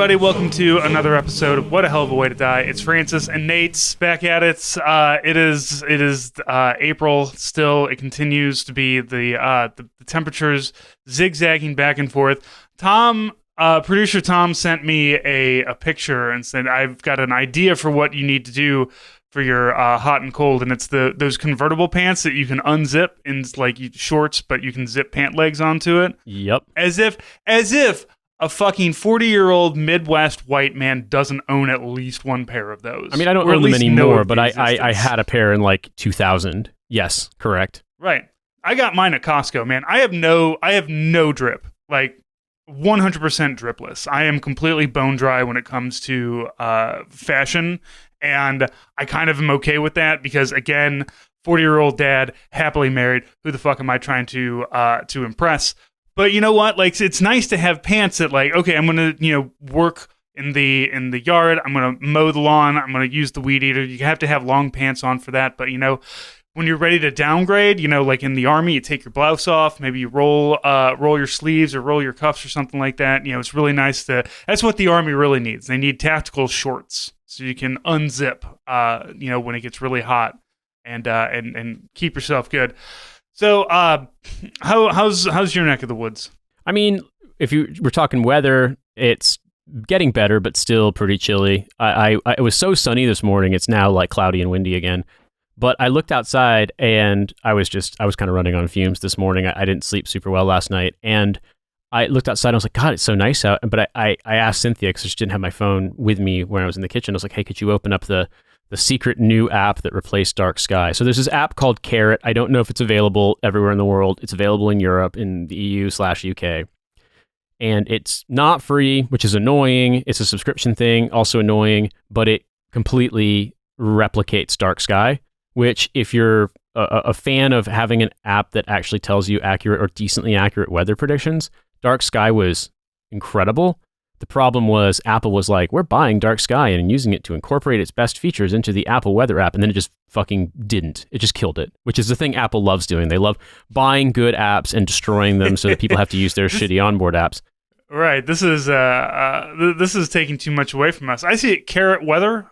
everybody. Welcome to another episode of What a Hell of a Way to Die. It's Francis and Nate's back at it. It is April still. It continues to be the temperatures zigzagging back and forth. Producer Tom sent me a picture and said, I've got an idea for what you need to do for your hot and cold, and it's those convertible pants that you can unzip in like shorts, but you can zip pant legs onto it. Yep. As if a fucking 40-year-old Midwest white man doesn't own at least one pair of those. I mean, I don't own them anymore, but I had a pair in like 2000. Yes, correct. Right. I got mine at Costco, man. I have no drip. Like 100% dripless. I am completely bone dry when it comes to fashion, and I kind of am okay with that because, again, 40-year-old dad, happily married. Who the fuck am I trying to impress? But you know what? Like, it's nice to have pants that, like, okay, I'm gonna, work in the yard. I'm gonna mow the lawn. I'm gonna use the weed eater. You have to have long pants on for that. But when you're ready to downgrade, like in the army, you take your blouse off. Maybe you roll your sleeves or roll your cuffs or something like that. It's really nice that's what the army really needs. They need tactical shorts so you can unzip, when it gets really hot and keep yourself good. So, how's your neck of the woods? I mean, if we're talking weather, it's getting better, but still pretty chilly. It was so sunny this morning. It's now like cloudy and windy again. But I looked outside and I was kind of running on fumes this morning. I didn't sleep super well last night, and I looked outside and I was like, God, it's so nice out. But I asked Cynthia, because she didn't have my phone with me when I was in the kitchen. I was like, hey, could you open up the secret new app that replaced Dark Sky? So there's this app called Carrot. I don't know if it's available everywhere in the world. It's available in Europe, in the EU/UK. And it's not free, which is annoying. It's a subscription thing, also annoying, but it completely replicates Dark Sky, which if you're a fan of having an app that actually tells you accurate or decently accurate weather predictions, Dark Sky was incredible. The problem was Apple was like, we're buying Dark Sky and using it to incorporate its best features into the Apple weather app. And then it just fucking didn't. It just killed it, which is the thing Apple loves doing. They love buying good apps and destroying them so that people have to use their shitty onboard apps. Right. This is taking too much away from us. I see it, Carrot Weather.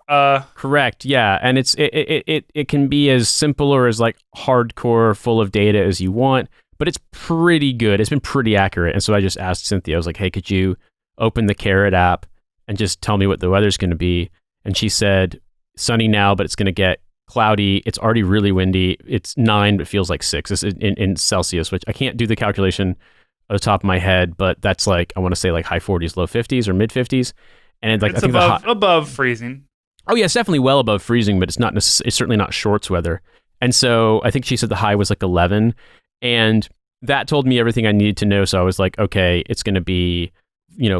Correct. Yeah. And it can be as simple or as like hardcore full of data as you want, but it's pretty good. It's been pretty accurate. And so I just asked Cynthia, I was like, hey, could you open the Carrot app and just tell me what the weather's going to be? And she said, sunny now, but it's going to get cloudy. It's already really windy. It's 9, but feels like 6. It's in Celsius, which I can't do the calculation at the top of my head, but that's like, I want to say like high 40s, low 50s or mid 50s. And like, it's I think above freezing. Oh yeah, it's definitely well above freezing, but it's certainly not shorts weather. And so I think she said the high was like 11, and that told me everything I needed to know. So I was like, okay, it's going to be,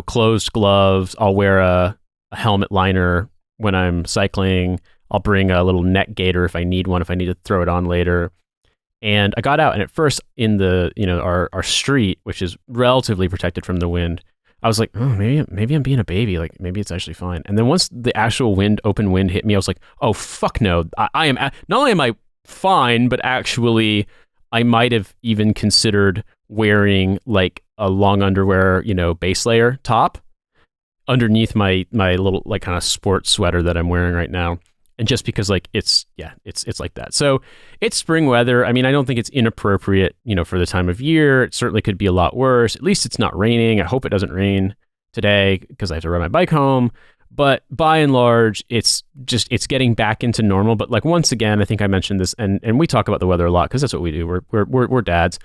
closed gloves. I'll wear a helmet liner when I'm cycling. I'll bring a little neck gaiter if I need one, if I need to throw it on later. And I got out, and at first in the, our street, which is relatively protected from the wind, I was like, oh, maybe I'm being a baby. Like, maybe it's actually fine. And then once the actual open wind hit me, I was like, oh, fuck no. I am, not only am I fine, but actually I might have even considered wearing like a long underwear, base layer top underneath my little like kind of sports sweater that I'm wearing right now. And just because like it's like that. So it's spring weather. I mean, I don't think it's inappropriate, for the time of year. It certainly could be a lot worse. At least it's not raining. I hope it doesn't rain today because I have to ride my bike home. But by and large, it's getting back into normal. But like, once again, I think I mentioned this, and we talk about the weather a lot because that's what we do. We're dads.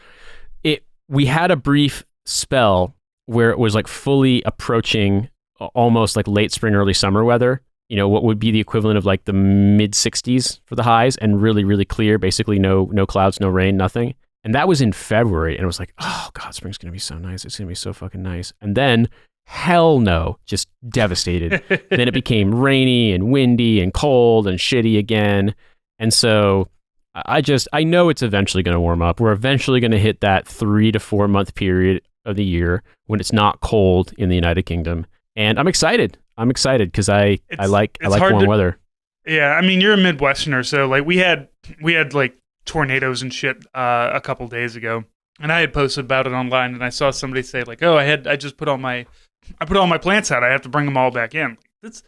We had a brief spell where it was like fully approaching almost like late spring, early summer weather. What would be the equivalent of like the mid 60s for the highs, and really, really clear, basically no clouds, no rain, nothing. And that was in February, and it was like, oh God, spring's going to be so nice. It's going to be so fucking nice. And then hell no, just devastated. Then it became rainy and windy and cold and shitty again. And so I know it's eventually going to warm up. We're eventually going to hit that 3 to 4 month period of the year when it's not cold in the United Kingdom. And I'm excited because I like warm weather. Yeah, I mean, you're a Midwesterner, so like we had like tornadoes and shit a couple days ago, and I had posted about it online, and I saw somebody say like, oh, I just put on my I put all my plants out. I have to bring them all back in. That's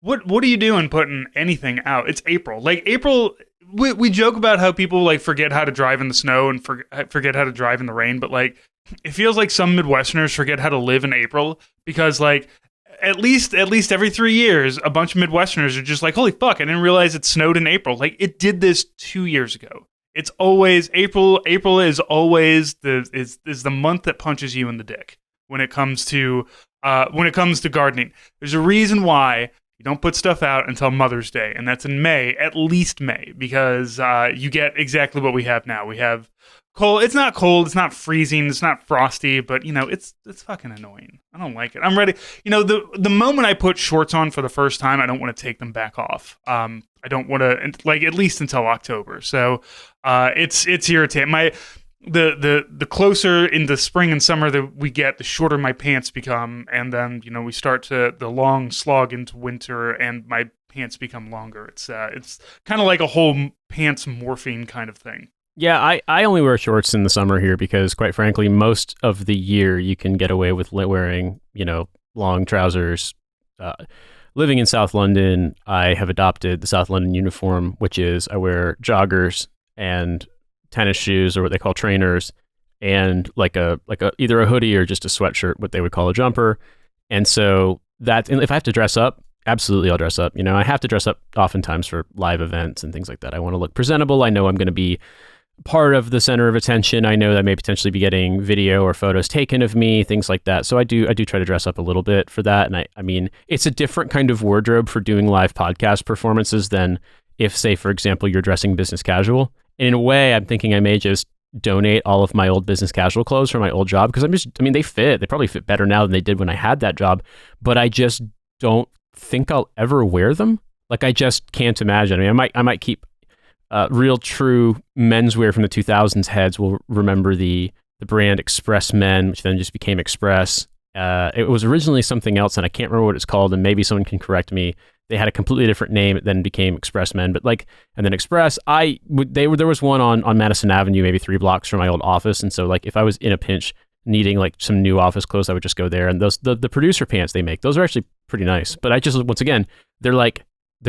what are you doing putting anything out? It's April. Like April, we joke about how people like forget how to drive in the snow and forget how to drive in the rain, but like it feels like some Midwesterners forget how to live in April because like at least every 3 years, a bunch of Midwesterners are just like, holy fuck, I didn't realize it snowed in April. Like it did this 2 years ago. It's always April. April is always the month that punches you in the dick when it comes to gardening. There's a reason why you don't put stuff out until Mother's Day, and that's in May, at least May, because you get exactly what we have now. We have cold. It's not cold. It's not freezing. It's not frosty, but it's fucking annoying. I don't like it. I'm ready. The moment I put shorts on for the first time, I don't want to take them back off. I don't want to like at least until October. So it's irritating. The closer in the spring and summer that we get, the shorter my pants become, and then we start to the long slog into winter, and my pants become longer. It's kind of like a whole pants morphine kind of thing. Yeah, I only wear shorts in the summer here because, quite frankly, most of the year you can get away with wearing long trousers. Living in South London, I have adopted the South London uniform, which is I wear joggers and tennis shoes, or what they call trainers, and like a either a hoodie or just a sweatshirt, what they would call a jumper. And so and if I have to dress up, absolutely I'll dress up. I have to dress up oftentimes for live events and things like that. I want to look presentable. I know I'm going to be part of the center of attention. I know that I may potentially be getting video or photos taken of me, things like that. So I do try to dress up a little bit for that. And I mean, it's a different kind of wardrobe for doing live podcast performances than if, say, for example, you're dressing business casual. And in a way, I'm thinking I may just donate all of my old business casual clothes from my old job because they fit. They probably fit better now than they did when I had that job, but I just don't think I'll ever wear them. Like I just can't imagine. I mean, I might keep real true menswear from the 2000s heads will remember the brand Express Men, which then just became Express. It was originally something else, and I can't remember what it's called, and maybe someone can correct me. They had a completely different name. It then became Express Men, and then Express. There was one on Madison Avenue, maybe 3 blocks from my old office, and so like if I was in a pinch needing like some new office clothes, I would just go there. And those the producer pants they make, those are actually pretty nice. But I just once again, they're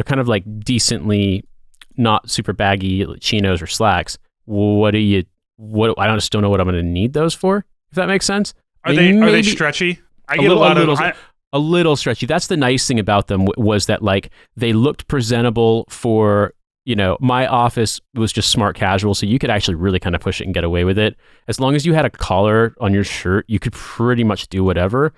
kind of like decently not super baggy chinos or slacks. I just don't know what I'm going to need those for. If that makes sense. Are they stretchy? I get a little stretchy. That's the nice thing about them was that like they looked presentable for, my office was just smart casual. So you could actually really kind of push it and get away with it. As long as you had a collar on your shirt, you could pretty much do whatever.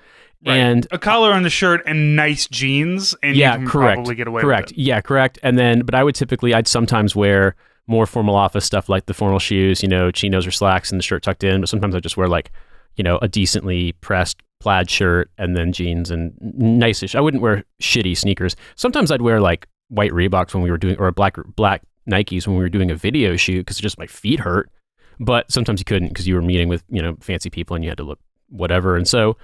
Right. And a collar on the shirt and nice jeans, and you can probably get away with it. Yeah, correct. And then, but I'd sometimes wear more formal office stuff like the formal shoes, chinos or slacks and the shirt tucked in. But sometimes I just wear like, a decently pressed plaid shirt and then jeans and nice-ish. I wouldn't wear shitty sneakers. Sometimes I'd wear like white Reeboks when we were doing, or black Nikes when we were doing a video shoot because just my feet hurt. But sometimes you couldn't because you were meeting with, fancy people and you had to look whatever. And so,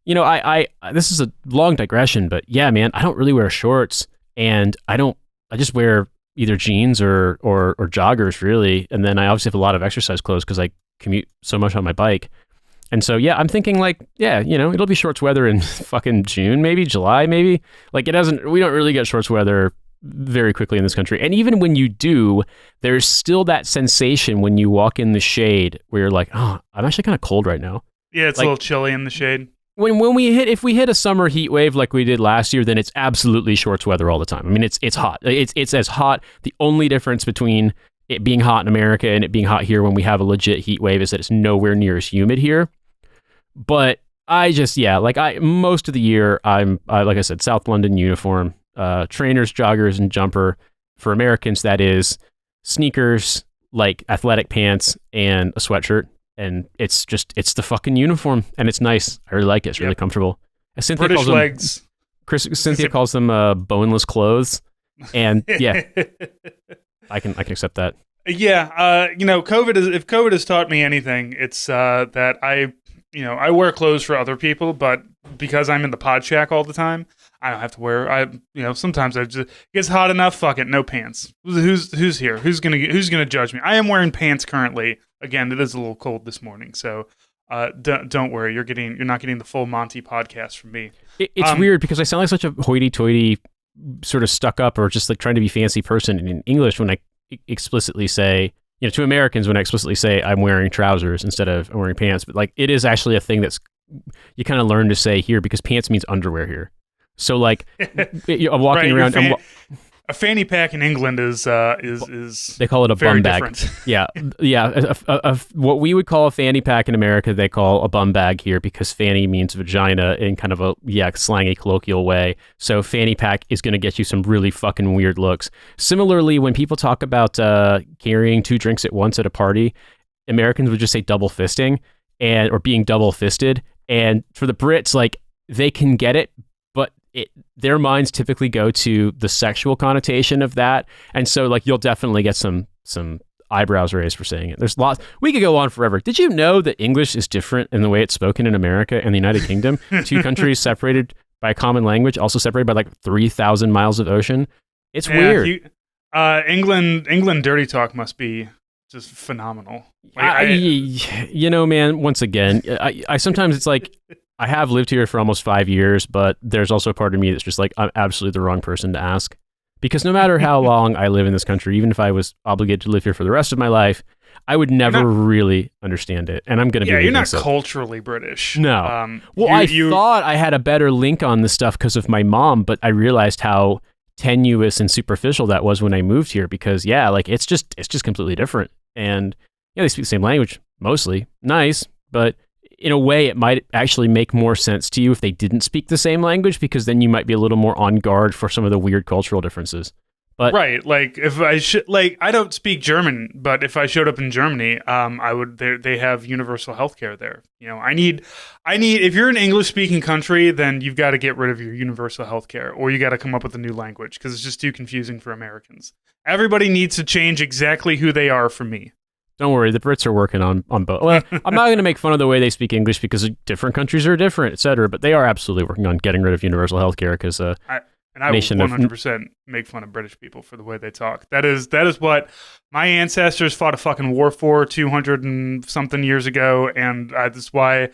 I this is a long digression, but yeah, man, I don't really wear shorts, and I just wear either jeans or joggers really. And then I obviously have a lot of exercise clothes because I commute so much on my bike. And so, yeah, I'm thinking like, yeah, it'll be shorts weather in fucking June, maybe July, maybe. Like we don't really get shorts weather very quickly in this country. And even when you do, there's still that sensation when you walk in the shade where you're like, oh, I'm actually kind of cold right now. Yeah, it's like, a little chilly in the shade. If we hit a summer heat wave like we did last year, then it's absolutely shorts weather all the time. I mean, it's hot. It's as hot. The only difference between it being hot in America and it being hot here when we have a legit heat wave is that it's nowhere near as humid here. But most of the year I'm like I said, South London uniform, trainers, joggers, and jumper. For Americans, that is sneakers, like athletic pants, and a sweatshirt. And it's the fucking uniform, and it's nice. I really like it. It's really comfortable. Cynthia British legs. Cynthia calls them boneless clothes, and yeah, I can accept that. Yeah, if COVID has taught me anything, it's that I wear clothes for other people, but because I'm in the pod shack all the time, I don't have to wear. Sometimes it gets hot enough. Fuck it, no pants. Who's here? Who's gonna judge me? I am wearing pants currently. Again, it is a little cold this morning, so Don't worry, you're not getting the full Monty podcast from me. It's weird because I sound like such a hoity-toity, sort of stuck up or just like trying to be fancy person in English when I explicitly say, to Americans when I explicitly say I'm wearing trousers instead of I'm wearing pants. But like it is actually a thing that's you kind of learn to say here because pants means underwear here. So like I'm walking around. A fanny pack in England is they call it a very bum bag. Different. yeah. What we would call a fanny pack in America, they call a bum bag here because fanny means vagina in kind of a slangy colloquial way. So fanny pack is going to get you some really fucking weird looks. Similarly, when people talk about carrying 2 drinks at once at a party, Americans would just say double fisting or being double fisted. And for the Brits, like they can get it, but their minds typically go to the sexual connotation of that. And so like you'll definitely get some eyebrows raised for saying it. There's lots. We could go on forever. Did you know that English is different in the way it's spoken in America and the United Kingdom? 2 countries separated by a common language, also separated by like 3,000 miles of ocean. It's weird. England dirty talk must be just phenomenal. Like, man, once again, I sometimes it's like, I have lived here for almost 5 years, but there's also a part of me that's just like, I'm absolutely the wrong person to ask. Because no matter how long I live in this country, even if I was obligated to live here for the rest of my life, I would never really understand it. And I'm going to be... Yeah, you're not culturally British. No. I thought I had a better link on this stuff because of my mom, but I realized how tenuous and superficial that was when I moved here because, it's just completely different. And, they speak the same language, mostly. Nice, but... in a way, it might actually make more sense to you if they didn't speak the same language, because then you might be a little more on guard for some of the weird cultural differences. But right, like if I don't speak German, but if I showed up in Germany, I would. They have universal healthcare there. I need. If you're an English-speaking country, then you've got to get rid of your universal healthcare, or you got to come up with a new language because it's just too confusing for Americans. Everybody needs to change exactly who they are for me. Don't worry, the Brits are working on both. Well, I'm not going to make fun of the way they speak English because different countries are different, et cetera, but they are absolutely working on getting rid of universal healthcare because I would 100% make fun of British people for the way they talk. That is what my ancestors fought a fucking war for 200 and something years ago, and that's why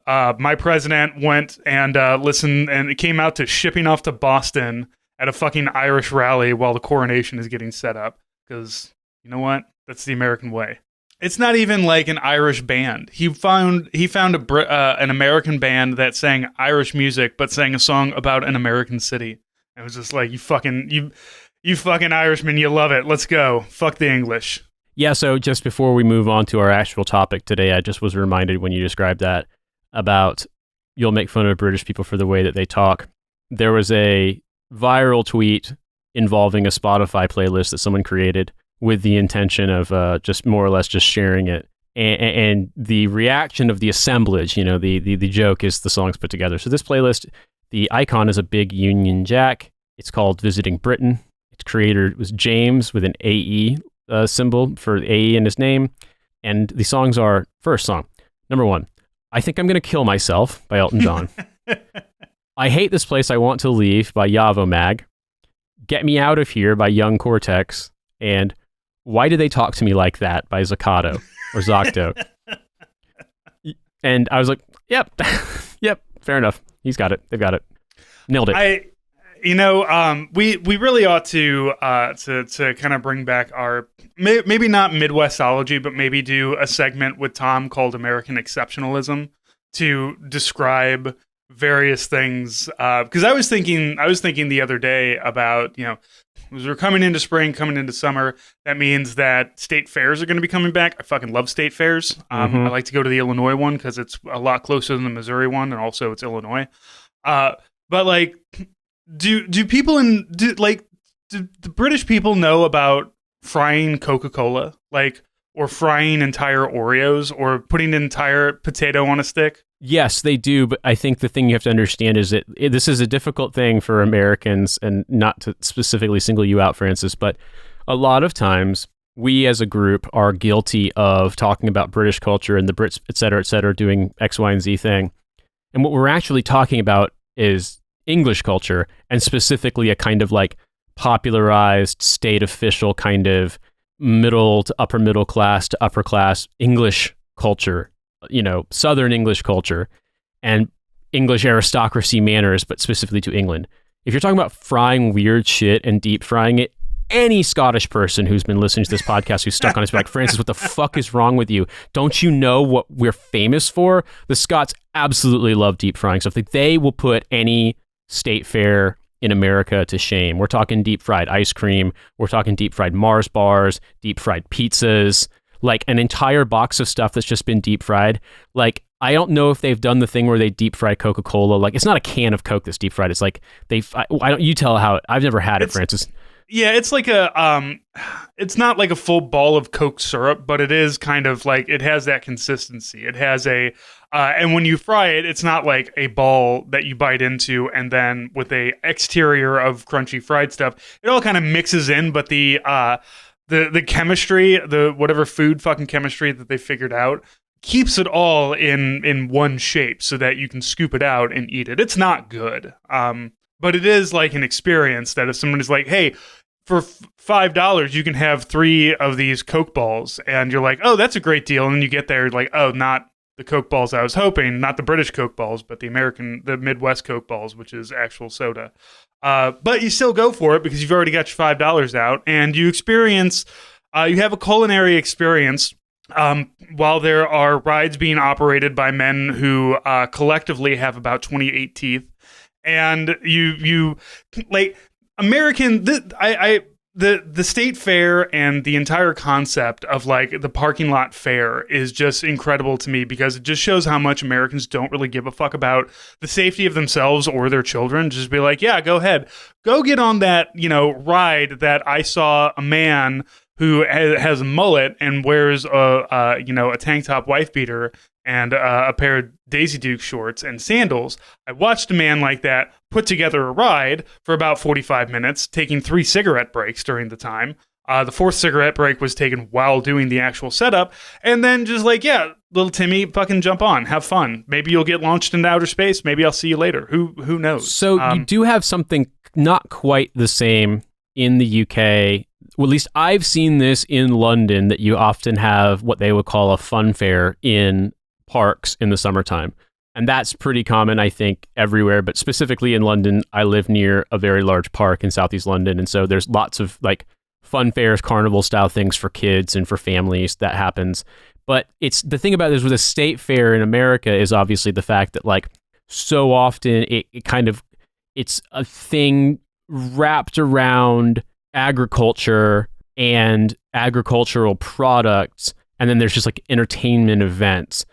my president went and listened, and it came out to shipping off to Boston at a fucking Irish rally while the coronation is getting set up because, you know what? That's the American way. It's not even like an Irish band. He found an American band that sang Irish music, but sang a song about an American city. And it was just like, you fucking Irishmen, you love it. Let's go. Fuck the English. Yeah. So just before we move on to our actual topic today, I just was reminded when you described that about you'll make fun of British people for the way that they talk. There was a viral tweet involving a Spotify playlist that someone created with the intention of just more or less just sharing it. And the reaction of the assemblage, the joke is the songs put together. So this playlist, the icon is a big Union Jack. It's called Visiting Britain. Its creator was James with an AE symbol for AE in his name. And the songs are, first song, number 1, I Think I'm Gonna Kill Myself by Elton John. I Hate This Place, I Want to Leave by Yavo Mag. Get Me Out of Here by Young Cortex. And Why Do They Talk to Me Like That by Zaccato or Zacto. And I was like, yep, fair enough. He's got it. They've got it. Nailed it. We really ought to kind of bring back our, maybe not Midwestology, but maybe do a segment with Tom called American Exceptionalism to describe various things. Because I was thinking the other day about, as we're coming into spring, coming into summer, that means that state fairs are going to be coming back. I fucking love state fairs. I like to go to the Illinois one because it's a lot closer than the Missouri one, and also it's Illinois. But like, do the British people know about frying Coca-Cola, or frying entire Oreos, or putting an entire potato on a stick? Yes, they do, but I think the thing you have to understand is that this is a difficult thing for Americans, and not to specifically single you out, Francis, but a lot of times we as a group are guilty of talking about British culture and the Brits, et cetera, doing X, Y, and Z thing. And what we're actually talking about is English culture, and specifically a kind of like popularized state official kind of middle to upper middle class to upper class English culture Southern English culture and English aristocracy manners, but specifically to England. If you're talking about frying weird shit and deep frying it, any Scottish person who's been listening to this podcast who's stuck on it is like, Francis, what the fuck is wrong with you? Don't you know what we're famous for? The Scots absolutely love deep frying stuff. Like, they will put any state fair in America to shame. We're talking deep fried ice cream. We're talking deep fried Mars bars, deep fried pizzas, like an entire box of stuff that's just been deep fried. Like, I don't know if they've done the thing where they deep fry Coca-Cola. Like, it's not a can of Coke that's deep fried. It's like you tell how, I've never had it, Francis. Yeah, it's like it's not like a full ball of Coke syrup, but it is kind of like, it has that consistency. It has and when you fry it, it's not like a ball that you bite into and then with a exterior of crunchy fried stuff. It all kind of mixes in, but the chemistry, the whatever food fucking chemistry that they figured out, keeps it all in one shape so that you can scoop it out and eat it. It's not good. But it is like an experience that if someone is like, hey, for $5, you can have 3 of these Coke balls. And you're like, oh, that's a great deal. And then you get there like, oh, not the Coke balls I was hoping, not the British Coke balls, but the Midwest Coke balls, which is actual soda. But you still go for it because you've already got your $5 out and you have a culinary experience. While there are rides being operated by men who collectively have about 28 teeth. And you like American, the state fair and the entire concept of like the parking lot fair is just incredible to me because it just shows how much Americans don't really give a fuck about the safety of themselves or their children. Just be like, yeah, go ahead, go get on that, ride that I saw a man who has a mullet and wears a tank top wife beater and a pair of Daisy Duke shorts and sandals. I watched a man like that put together a ride for about 45 minutes, taking 3 cigarette breaks during the time. The 4th cigarette break was taken while doing the actual setup. And then just like, yeah, little Timmy, fucking jump on, have fun. Maybe you'll get launched into outer space. Maybe I'll see you later. Who knows? So you do have something not quite the same in the UK. Well, at least I've seen this in London, that you often have what they would call a fun fair in parks in the summertime. And that's pretty common, I think, everywhere. But specifically in London, I live near a very large park in Southeast London. And so there's lots of like fun fairs, carnival style things for kids and for families that happens. But it's the thing about this with a state fair in America is obviously the fact that like so often it's a thing wrapped around agriculture and agricultural products. And then there's just like entertainment events.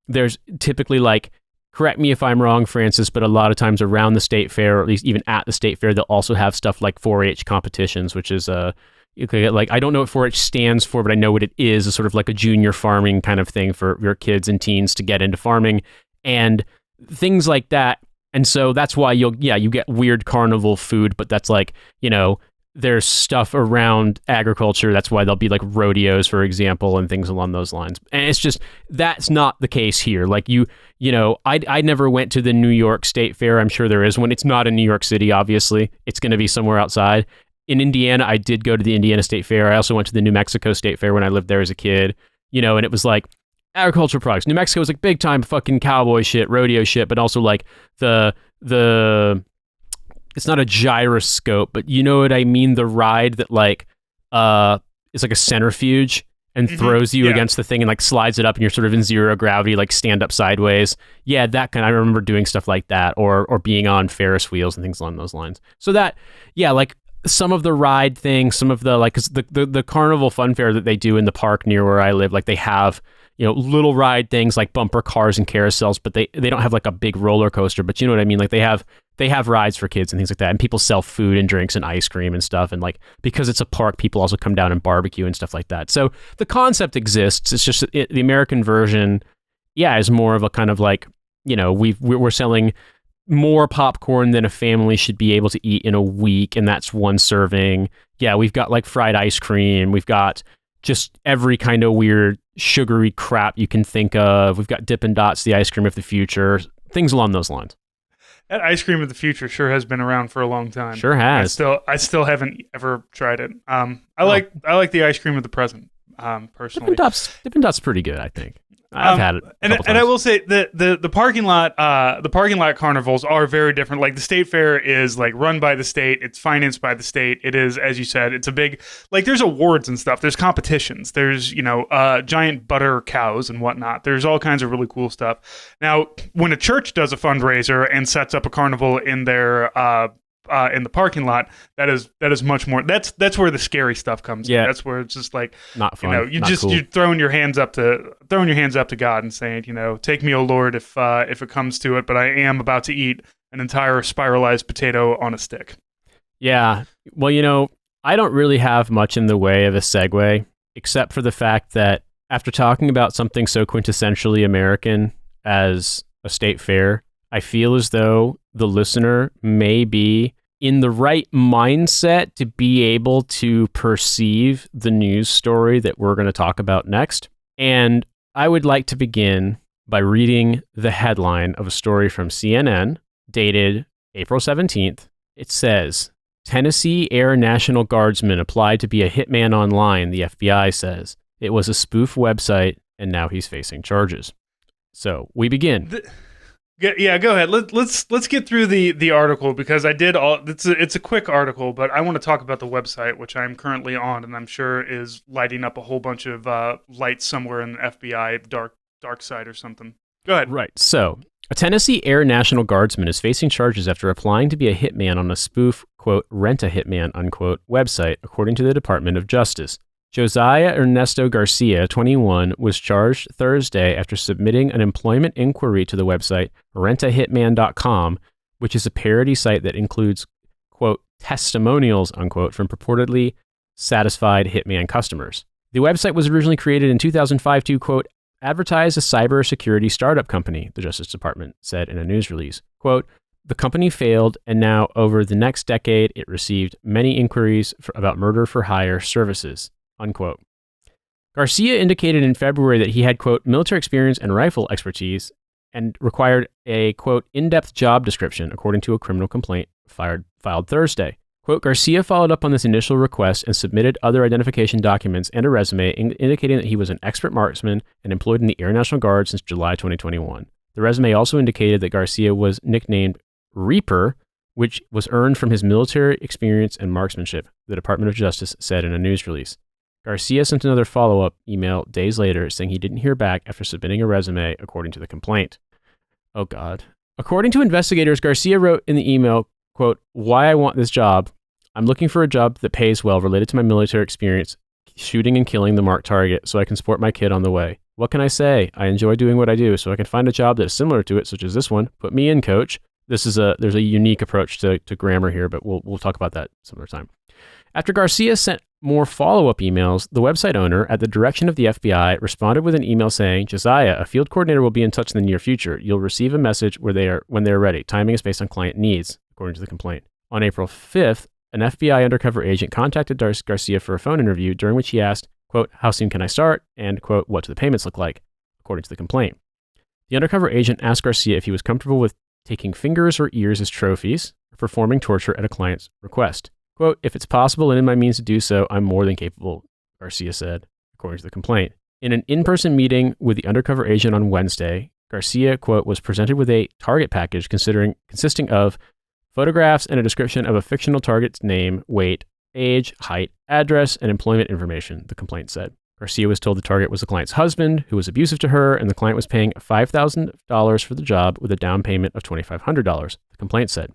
There's typically like, correct me if I'm wrong, Francis, but a lot of times around the state fair, or at least even at the state fair, they'll also have stuff like 4-H competitions, which is like, I don't know what 4-H stands for, but I know what it is, a sort of like a junior farming kind of thing for your kids and teens to get into farming and things like that. And so that's why you get weird carnival food, but that's like, there's stuff around agriculture. That's why there'll be like rodeos, for example, and things along those lines. And it's just, that's not the case here. Like I never went to the New York State Fair. I'm sure there is one. It's not in New York City, obviously. It's going to be somewhere outside. In Indiana, I did go to the Indiana State Fair. I also went to the New Mexico State Fair when I lived there as a kid, and it was like agricultural products. New Mexico was like big time fucking cowboy shit, rodeo shit, but also like the it's not a gyroscope, but you know what I mean? The ride that like is like a centrifuge and throws you against the thing and like slides it up and you're sort of in zero gravity, like stand up sideways. Yeah, that kind. I remember doing stuff like that, or being on Ferris wheels and things along those lines. So that, yeah, like some of the ride things, some of the like, 'cause the carnival fun fair that they do in the park near where I live, like they have, little ride things like bumper cars and carousels, but they don't have like a big roller coaster, but you know what I mean? Like they have rides for kids and things like that. And people sell food and drinks and ice cream and stuff. And like, because it's a park, people also come down and barbecue and stuff like that. So the concept exists. It's just the American version, is more of a kind of like, we're selling more popcorn than a family should be able to eat in a week. And that's one serving. Yeah. We've got like fried ice cream. We've got just every kind of weird sugary crap you can think of. We've got Dippin' Dots, the ice cream of the future, things along those lines. That ice cream of the future sure has been around for a long time. Sure has. I still haven't ever tried it. I like the ice cream of the present, personally. Dippin' Dots pretty good, I think. I've had it, and I will say that the parking lot carnivals are very different. Like the state fair is like run by the state, it's financed by the state. It is, as you said, it's a big, like there's awards and stuff. There's competitions. There's giant butter cows and whatnot. There's all kinds of really cool stuff. Now, when a church does a fundraiser and sets up a carnival in their in the parking lot, that is much more. That's where the scary stuff comes in. That's where it's just like not fun. You're throwing your hands up to God and saying, take me, O Lord, if it comes to it. But I am about to eat an entire spiralized potato on a stick. Yeah. Well, I don't really have much in the way of a segue, except for the fact that after talking about something so quintessentially American as a state fair, I feel as though the listener may be in the right mindset to be able to perceive the news story that we're going to talk about next. And I would like to begin by reading the headline of a story from CNN dated April 17th. It says, Tennessee Air National Guardsman applied to be a hitman online, the FBI says. It was a spoof website, and now he's facing charges. So we begin. Yeah, go ahead. Let's get through the article, because I did all. It's a quick article, but I want to talk about the website, which I'm currently on, and I'm sure is lighting up a whole bunch of lights somewhere in the FBI dark side or something. Go ahead. Right. So, a Tennessee Air National Guardsman is facing charges after applying to be a hitman on a spoof, quote, rent a hitman, unquote, website, according to the Department of Justice. Josiah Ernesto Garcia, 21, was charged Thursday after submitting an employment inquiry to the website rentahitman.com, which is a parody site that includes, quote, testimonials, unquote, from purportedly satisfied hitman customers. The website was originally created in 2005 to, quote, advertise a cybersecurity startup company, the Justice Department said in a news release. Quote, the company failed, and now over the next decade, it received many inquiries about murder-for-hire services. Unquote. Garcia indicated in February that he had, quote, military experience and rifle expertise and required a, quote, in-depth job description, according to a criminal complaint filed Thursday. Quote, Garcia followed up on this initial request and submitted other identification documents and a resume indicating that he was an expert marksman and employed in the Air National Guard since July 2021. The resume also indicated that Garcia was nicknamed Reaper, which was earned from his military experience and marksmanship, the Department of Justice said in a news release. Garcia sent another follow-up email days later saying he didn't hear back after submitting a resume, according to the complaint. Oh, God. According to investigators, Garcia wrote in the email, quote, why I want this job. I'm looking for a job that pays well related to my military experience, shooting and killing the marked target so I can support my kid on the way. What can I say? I enjoy doing what I do, so I can find a job that is similar to it, such as this one. Put me in, coach. There's a unique approach to grammar here, but we'll talk about that some other time. After Garcia sent more follow-up emails, the website owner, at the direction of the FBI, responded with an email saying, Josiah, a field coordinator will be in touch in the near future. You'll receive a message when they are ready. Timing is based on client needs, according to the complaint. On April 5th, an FBI undercover agent contacted Garcia for a phone interview, during which he asked, quote, how soon can I start? And, quote, what do the payments look like? According to the complaint. The undercover agent asked Garcia if he was comfortable with taking fingers or ears as trophies, or performing torture at a client's request. Quote, if it's possible and in my means to do so, I'm more than capable, Garcia said, according to the complaint. In an in-person meeting with the undercover agent on Wednesday, Garcia, quote, was presented with a target package consisting of photographs and a description of a fictional target's name, weight, age, height, address, and employment information, the complaint said. Garcia was told the target was the client's husband, who was abusive to her, and the client was paying $5,000 for the job with a down payment of $2,500, the complaint said.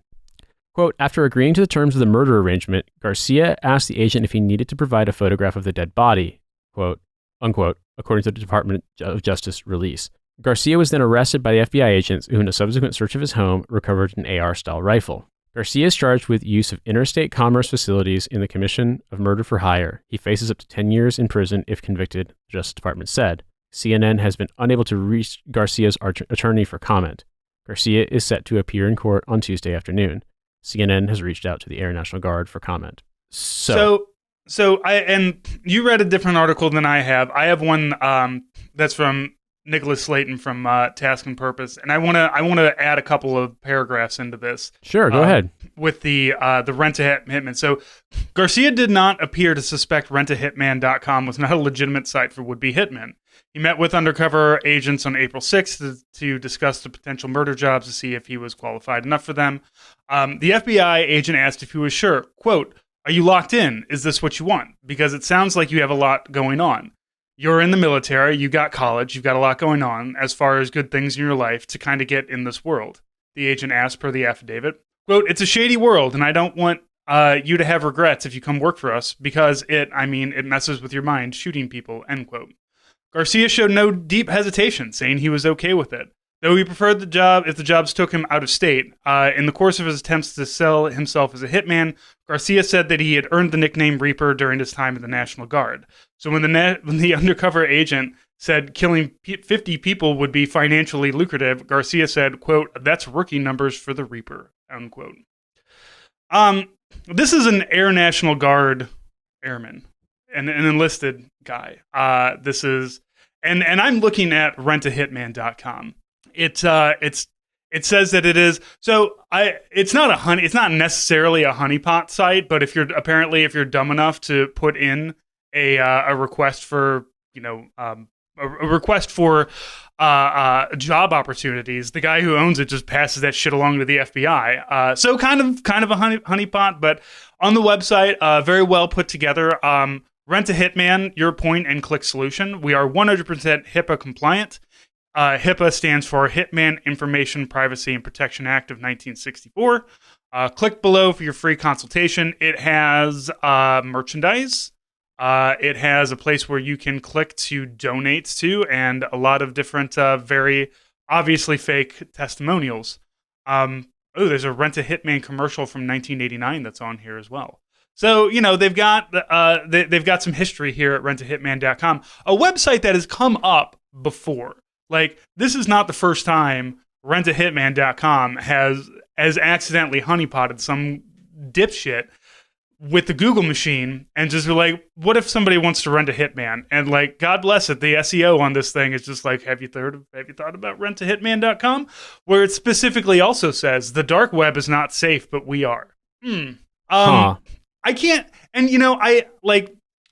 Quote, after agreeing to the terms of the murder arrangement, Garcia asked the agent if he needed to provide a photograph of the dead body, quote, unquote, according to the Department of Justice release. Garcia was then arrested by the FBI agents who, in a subsequent search of his home, recovered an AR-style rifle. Garcia is charged with use of interstate commerce facilities in the commission of murder for hire. He faces up to 10 years in prison if convicted, the Justice Department said. CNN has been unable to reach Garcia's attorney for comment. Garcia is set to appear in court on Tuesday afternoon. CNN has reached out to the Air National Guard for comment. So you read a different article than I have. I have one that's from Nicholas Slayton from Task and Purpose, and I want to add a couple of paragraphs into this. Sure, go ahead. With the Rent-A-Hitman. So Garcia did not appear to suspect rentahitman.com was not a legitimate site for would-be hitmen. He met with undercover agents on April 6th to discuss the potential murder jobs to see if he was qualified enough for them. The FBI agent asked if he was sure. Quote, "Are you locked in? Is this what you want? Because it sounds like you have a lot going on. You're in the military, you got college, you've got a lot going on as far as good things in your life to kind of get in this world." The agent asked per the affidavit. Quote, "It's a shady world, and I don't want you to have regrets if you come work for us because it messes with your mind, shooting people," end quote. Garcia showed no deep hesitation, saying he was okay with it, though he preferred the job if the jobs took him out of state. In the course of his attempts to sell himself as a hitman, Garcia said that he had earned the nickname Reaper during his time in the National Guard. So when the undercover agent said killing 50 people would be financially lucrative, Garcia said, quote, "That's rookie numbers for the Reaper," unquote. This is an Air National Guard airman, an enlisted guy. This is, and I'm looking at rentahitman.com. It says that it is, so it's not necessarily a honeypot site, but if you're dumb enough to put in a request for, a request for job opportunities, the guy who owns it just passes that shit along to the FBI. So kind of a honeypot, but on the website, very well put together. Rent a Hitman, your point and click solution. We are 100% HIPAA compliant. HIPAA stands for Hitman Information Privacy and Protection Act of 1964. Click below for your free consultation. It has merchandise. It has a place where you can click to donate to, and a lot of different, very obviously fake testimonials. There's a Rent a Hitman commercial from 1989 that's on here as well. So, they've got some history here at rentahitman.com, a website that has come up before. Like, this is not the first time rentahitman.com has accidentally honeypotted some dipshit with the Google machine and just be like, what if somebody wants to rent a hitman? And like, God bless it, the SEO on this thing is just like, have you thought about rentahitman.com? Where it specifically also says the dark web is not safe, but we are. I can't, and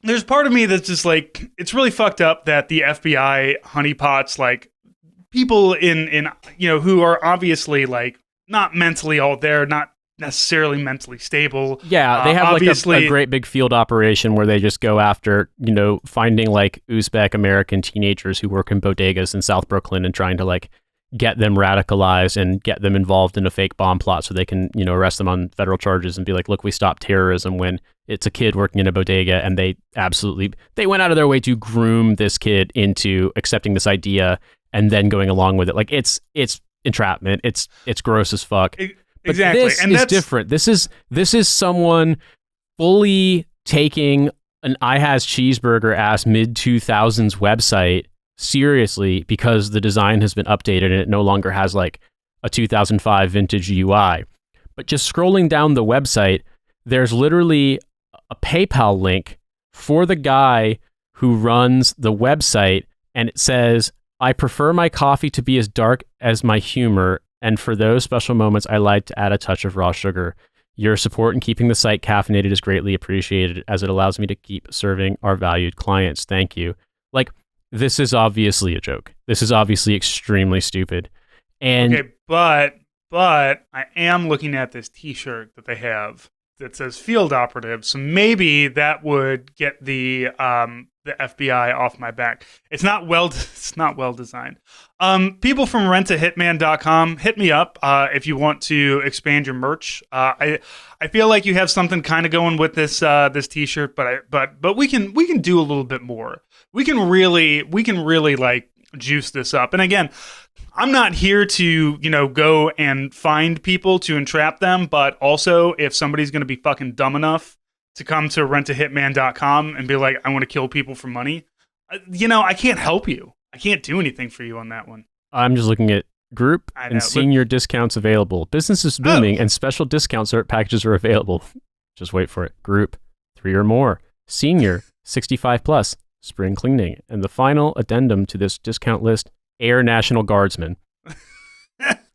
there's part of me that's just like, it's really fucked up that the FBI honeypots like people in who are obviously like not mentally all there, not necessarily mentally stable. Yeah, they have like a great big field operation where they just go after, finding like Uzbek American teenagers who work in bodegas in South Brooklyn and trying to like get them radicalized and get them involved in a fake bomb plot so they can, arrest them on federal charges and be like, look, we stopped terrorism, when it's a kid working in a bodega, and they went out of their way to groom this kid into accepting this idea and then going along with it. Like it's entrapment. It's gross as fuck. But exactly. This and is different. This is someone fully taking an I Has Cheeseburger ass mid-2000s website seriously because the design has been updated and it no longer has like a 2005 vintage UI. But just scrolling down the website, there's literally a PayPal link for the guy who runs the website, and it says, "I prefer my coffee to be as dark as my humor, and for those special moments, I like to add a touch of raw sugar. Your support in keeping the site caffeinated is greatly appreciated, as it allows me to keep serving our valued clients. Thank you." Like, this is obviously a joke. This is obviously extremely stupid. And okay, but I am looking at this T-shirt that they have that says "Field Operative," so maybe that would get the FBI off my back. It's not well designed. People from rentahitman.com, hit me up if you want to expand your merch. I feel like you have something kind of going with this T-shirt, but we can do a little bit more. We can really like juice this up. And again, I'm not here to, go and find people to entrap them, but also if somebody's going to be fucking dumb enough to come to rentahitman.com and be like, I want to kill people for money, I can't help you. I can't do anything for you on that one. I'm just looking at group and senior discounts available. Business is booming and special discount packages are available. Just wait for it. Group, 3 or more. Senior, 65 plus. Spring cleaning. And the final addendum to this discount list, Air National Guardsman.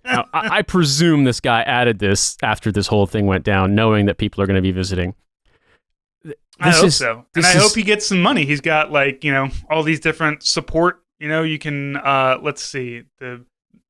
Now, I presume this guy added this after this whole thing went down, knowing that people are going to be visiting. I hope so. And I hope he gets some money. He's got all these different support You can let's see, the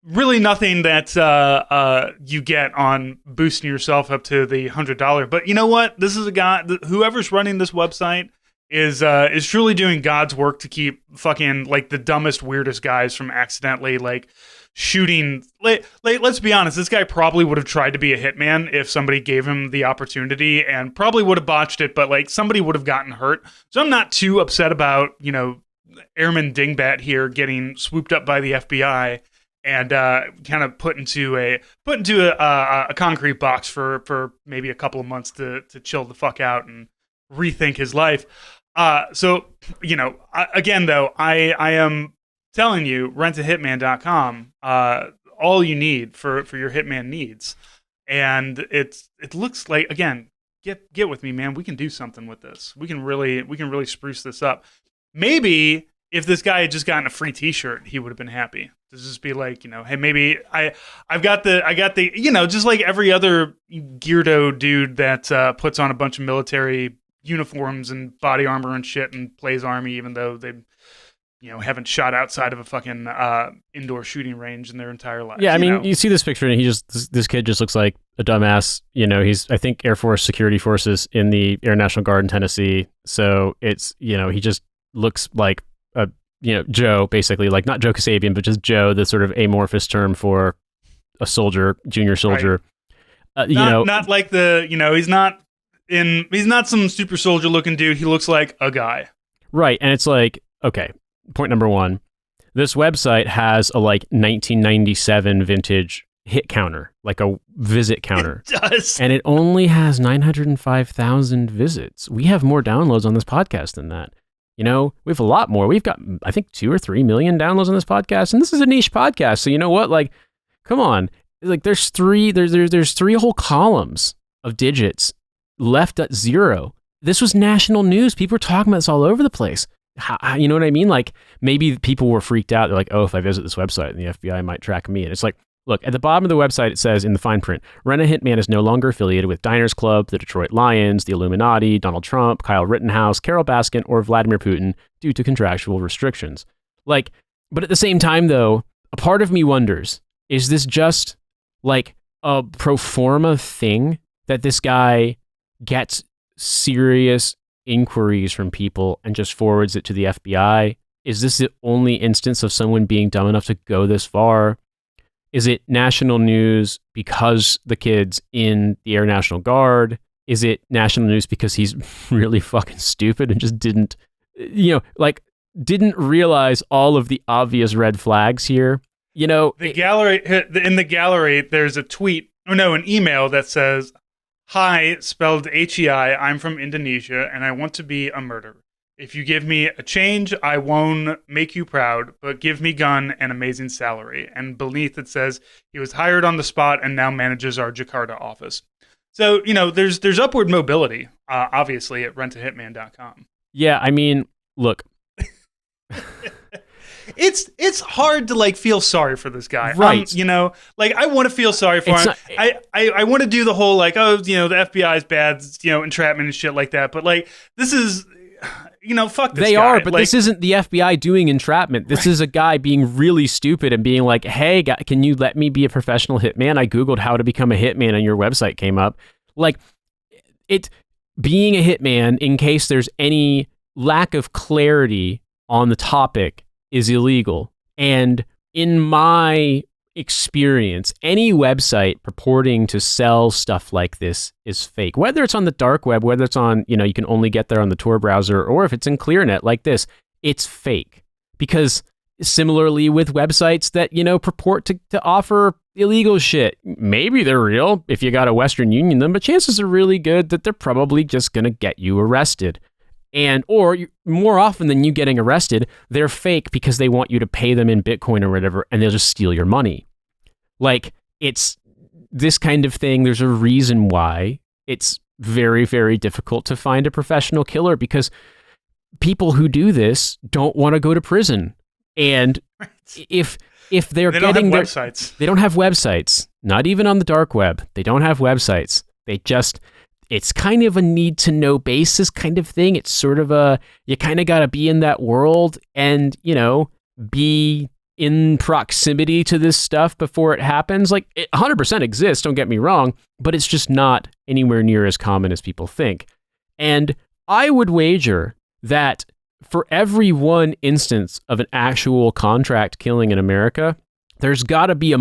really nothing that you get on boosting yourself up to the $100. But you know what? This is a guy. Whoever's running this website is truly doing God's work to keep fucking like the dumbest, weirdest guys from accidentally like shooting. Let's be honest. This guy probably would have tried to be a hitman if somebody gave him the opportunity, and probably would have botched it. But like somebody would have gotten hurt. So I'm not too upset about Airman Dingbat here getting swooped up by the FBI and kind of put into a concrete box for maybe a couple of months to chill the fuck out and rethink his life. So again though, I am telling you, rentahitman.com, all you need for your hitman needs, and it looks like, again, get with me, man. We can do something with this. We can really spruce this up. Maybe if this guy had just gotten a free T-shirt, he would have been happy. To just be like, hey, maybe I've got the just like every other Geardo dude that puts on a bunch of military uniforms and body armor and shit and plays army, even though they haven't shot outside of a fucking indoor shooting range in their entire life. Yeah, I mean, you see this picture and this kid just looks like a dumbass. He's, I think, Air Force Security Forces in the Air National Guard in Tennessee. So it's, he just looks like a, Joe, basically, like not Joe Kasabian, but just Joe, the sort of amorphous term for a soldier, junior soldier. Right. Not like the, he's not some super soldier looking dude. He looks like a guy. Right. And it's like, okay, point number one, this website has a like 1997 vintage hit counter, like a visit counter. It does. And it only has 905,000 visits. We have more downloads on this podcast than that. We have a lot more. We've got, I think, 2 or 3 million downloads on this podcast, and this is a niche podcast. So you know what? Like, come on. Like, there's three whole columns of digits left at 0. This was national news. People were talking about this all over the place. You know what I mean? Like, maybe people were freaked out. They're like, oh, if I visit this website, the FBI might track me. And it's like, look, at the bottom of the website, it says in the fine print, Rent a Hitman is no longer affiliated with Diners Club, the Detroit Lions, the Illuminati, Donald Trump, Kyle Rittenhouse, Carol Baskin, or Vladimir Putin due to contractual restrictions. Like, but at the same time, though, a part of me wonders, is this just like a pro forma thing that this guy gets serious inquiries from people and just forwards it to the FBI? Is this the only instance of someone being dumb enough to go this far? Is it national news because the kid's in the Air National Guard? Is it national news because he's really fucking stupid and just didn't realize all of the obvious red flags here? In the gallery, there's a tweet, an email that says, "Hi, spelled HEI, I'm from Indonesia, and I want to be a murderer. If you give me a change, I won't make you proud, but give me gun and amazing salary." And beneath it says, he was hired on the spot and now manages our Jakarta office. So, there's upward mobility, obviously, at rentahitman.com. Yeah, I mean, look. It's hard to like feel sorry for this guy, right? I want to feel sorry for him. I want to do the whole like, oh, the FBI is bad, entrapment and shit like that. But like, this is, fuck this guy. They are, but this isn't the FBI doing entrapment. This is a guy being really stupid and being like, hey, can you let me be a professional hitman? I Googled how to become a hitman and your website came up. Like, it being a hitman, in case there's any lack of clarity on the topic, is illegal. And in my experience, any website purporting to sell stuff like this is fake. Whether it's on the dark web, whether it's on, you can only get there on the Tor browser, or if it's in ClearNet like this, it's fake. Because similarly with websites that, purport to offer illegal shit, maybe they're real if you got a Western Union them, but chances are really good that they're probably just going to get you arrested. Or more often than you getting arrested, they're fake because they want you to pay them in Bitcoin or whatever, and they'll just steal your money. Like, it's this kind of thing. There's a reason why it's very, very difficult to find a professional killer, because people who do this don't want to go to prison. And if they're they getting don't have websites. They don't have websites, not even on the dark web. They don't have websites. It's kind of a need to know basis kind of thing. It's sort of you kind of got to be in that world. And, be in proximity to this stuff before it happens. Like, it 100% exists, don't get me wrong, but it's just not anywhere near as common as people think. And I would wager that for every one instance of an actual contract killing in America, there's got to be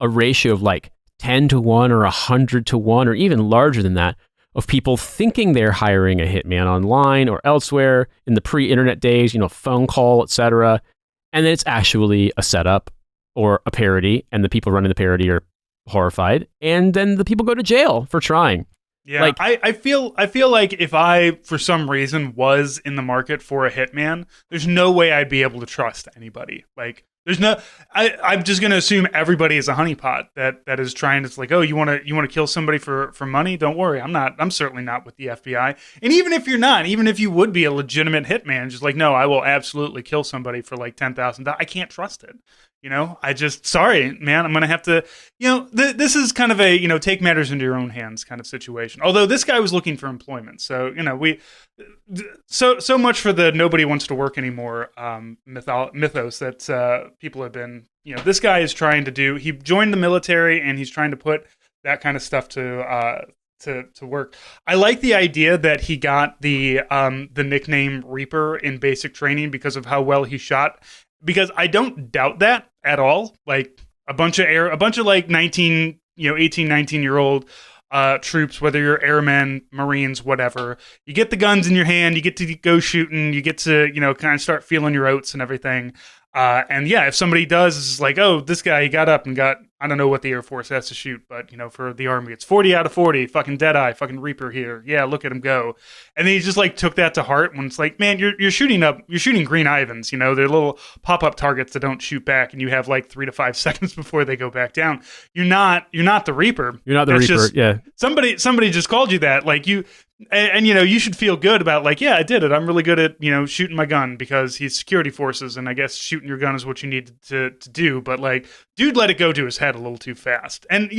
a ratio of like 10 to 1 or 100 to 1 or even larger than that of people thinking they're hiring a hitman online or elsewhere in the pre-internet days, phone call, etc. And then it's actually a setup or a parody, and the people running the parody are horrified, and then the people go to jail for trying. Yeah, like, I feel like if I, for some reason, was in the market for a hitman, there's no way I'd be able to trust anybody. Like, there's no, I'm just going to assume everybody is a honeypot that is trying to, like, oh, you want to kill somebody for money? Don't worry, I'm certainly not with the FBI. And even if you're not, even if you would be a legitimate hitman, just like, no, I will absolutely kill somebody for like $10,000. I can't trust it. Sorry, man, I'm going to have to, this is kind of a, take matters into your own hands kind of situation. Although this guy was looking for employment. So, so much for the nobody wants to work anymore mythos that people have been, this guy is trying to do. He joined the military and he's trying to put that kind of stuff to work. I like the idea that he got the nickname Reaper in basic training because of how well he shot. Because I don't doubt that at all. Like a bunch of like 18, 19-year-old troops, whether you're airmen, Marines, whatever, you get the guns in your hand, you get to go shooting, you get to, kind of start feeling your oats and everything. And yeah, if somebody does, it's like, oh, this guy, he got up and got, I don't know what the Air Force has to shoot, but, for the Army, it's 40 out of 40, fucking Deadeye, fucking Reaper here. Yeah, look at him go. And then he just, like, took that to heart when it's like, man, you're shooting green Ivans, they're little pop-up targets that don't shoot back, and you have, like, 3 to 5 seconds before they go back down. You're not the Reaper. You're not the Reaper, yeah. Somebody just called you that, like, you... And you should feel good about, like, yeah, I did it. I'm really good at, shooting my gun because he's security forces, and I guess shooting your gun is what you need to do. But, like, dude let it go to his head a little too fast. And,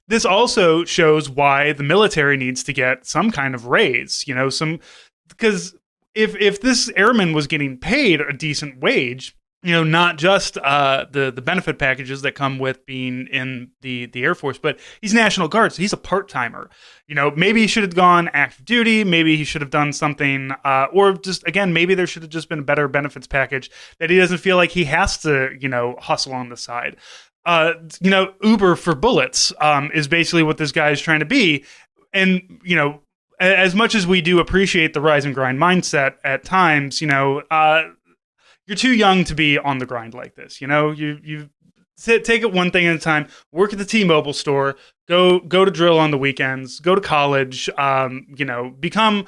this also shows why the military needs to get some kind of raise, because if this airman was getting paid a decent wage, not just the benefit packages that come with being in the Air Force, but he's National Guard, so he's a part-timer. Maybe he should have gone active duty, maybe he should have done something, or just, again, maybe there should have just been a better benefits package that he doesn't feel like he has to, hustle on the side. Uber for bullets is basically what this guy is trying to be. And, as much as we do appreciate the rise and grind mindset at times, you're too young to be on the grind like this. You take it one thing at a time. Work at the T-Mobile store. Go to drill on the weekends. Go to college. Become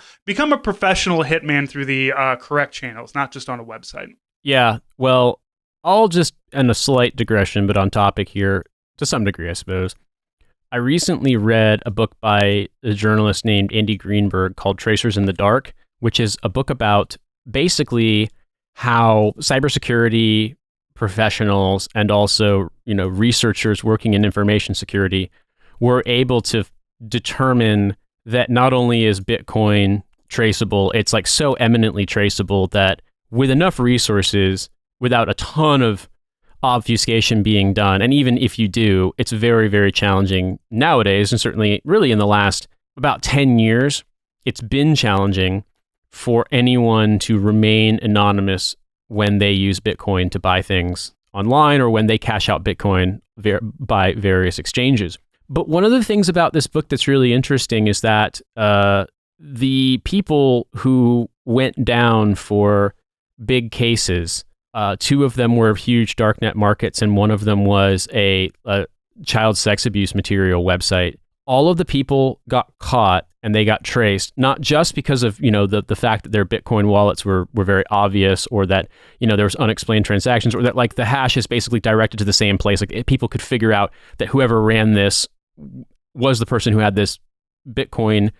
a professional hitman through the correct channels, not just on a website. Yeah. Well, I'll just, and a slight digression, but on topic here to some degree, I suppose. I recently read a book by a journalist named Andy Greenberg called Tracers in the Dark, which is a book about basically how cybersecurity professionals and also, researchers working in information security were able to determine that not only is Bitcoin traceable, it's like so eminently traceable that with enough resources, without a ton of obfuscation being done, and even if you do, it's very, very challenging nowadays, and certainly really in the last about 10 years, it's been challenging for anyone to remain anonymous when they use Bitcoin to buy things online or when they cash out Bitcoin by various exchanges. But one of the things about this book that's really interesting is that the people who went down for big cases, two of them were huge darknet markets, and one of them was a child sex abuse material website. All of the people got caught and they got traced, not just because of, the fact that their Bitcoin wallets were very obvious, or that, there was unexplained transactions, or that like the hash is basically directed to the same place. Like people could figure out that whoever ran this was the person who had this Bitcoin.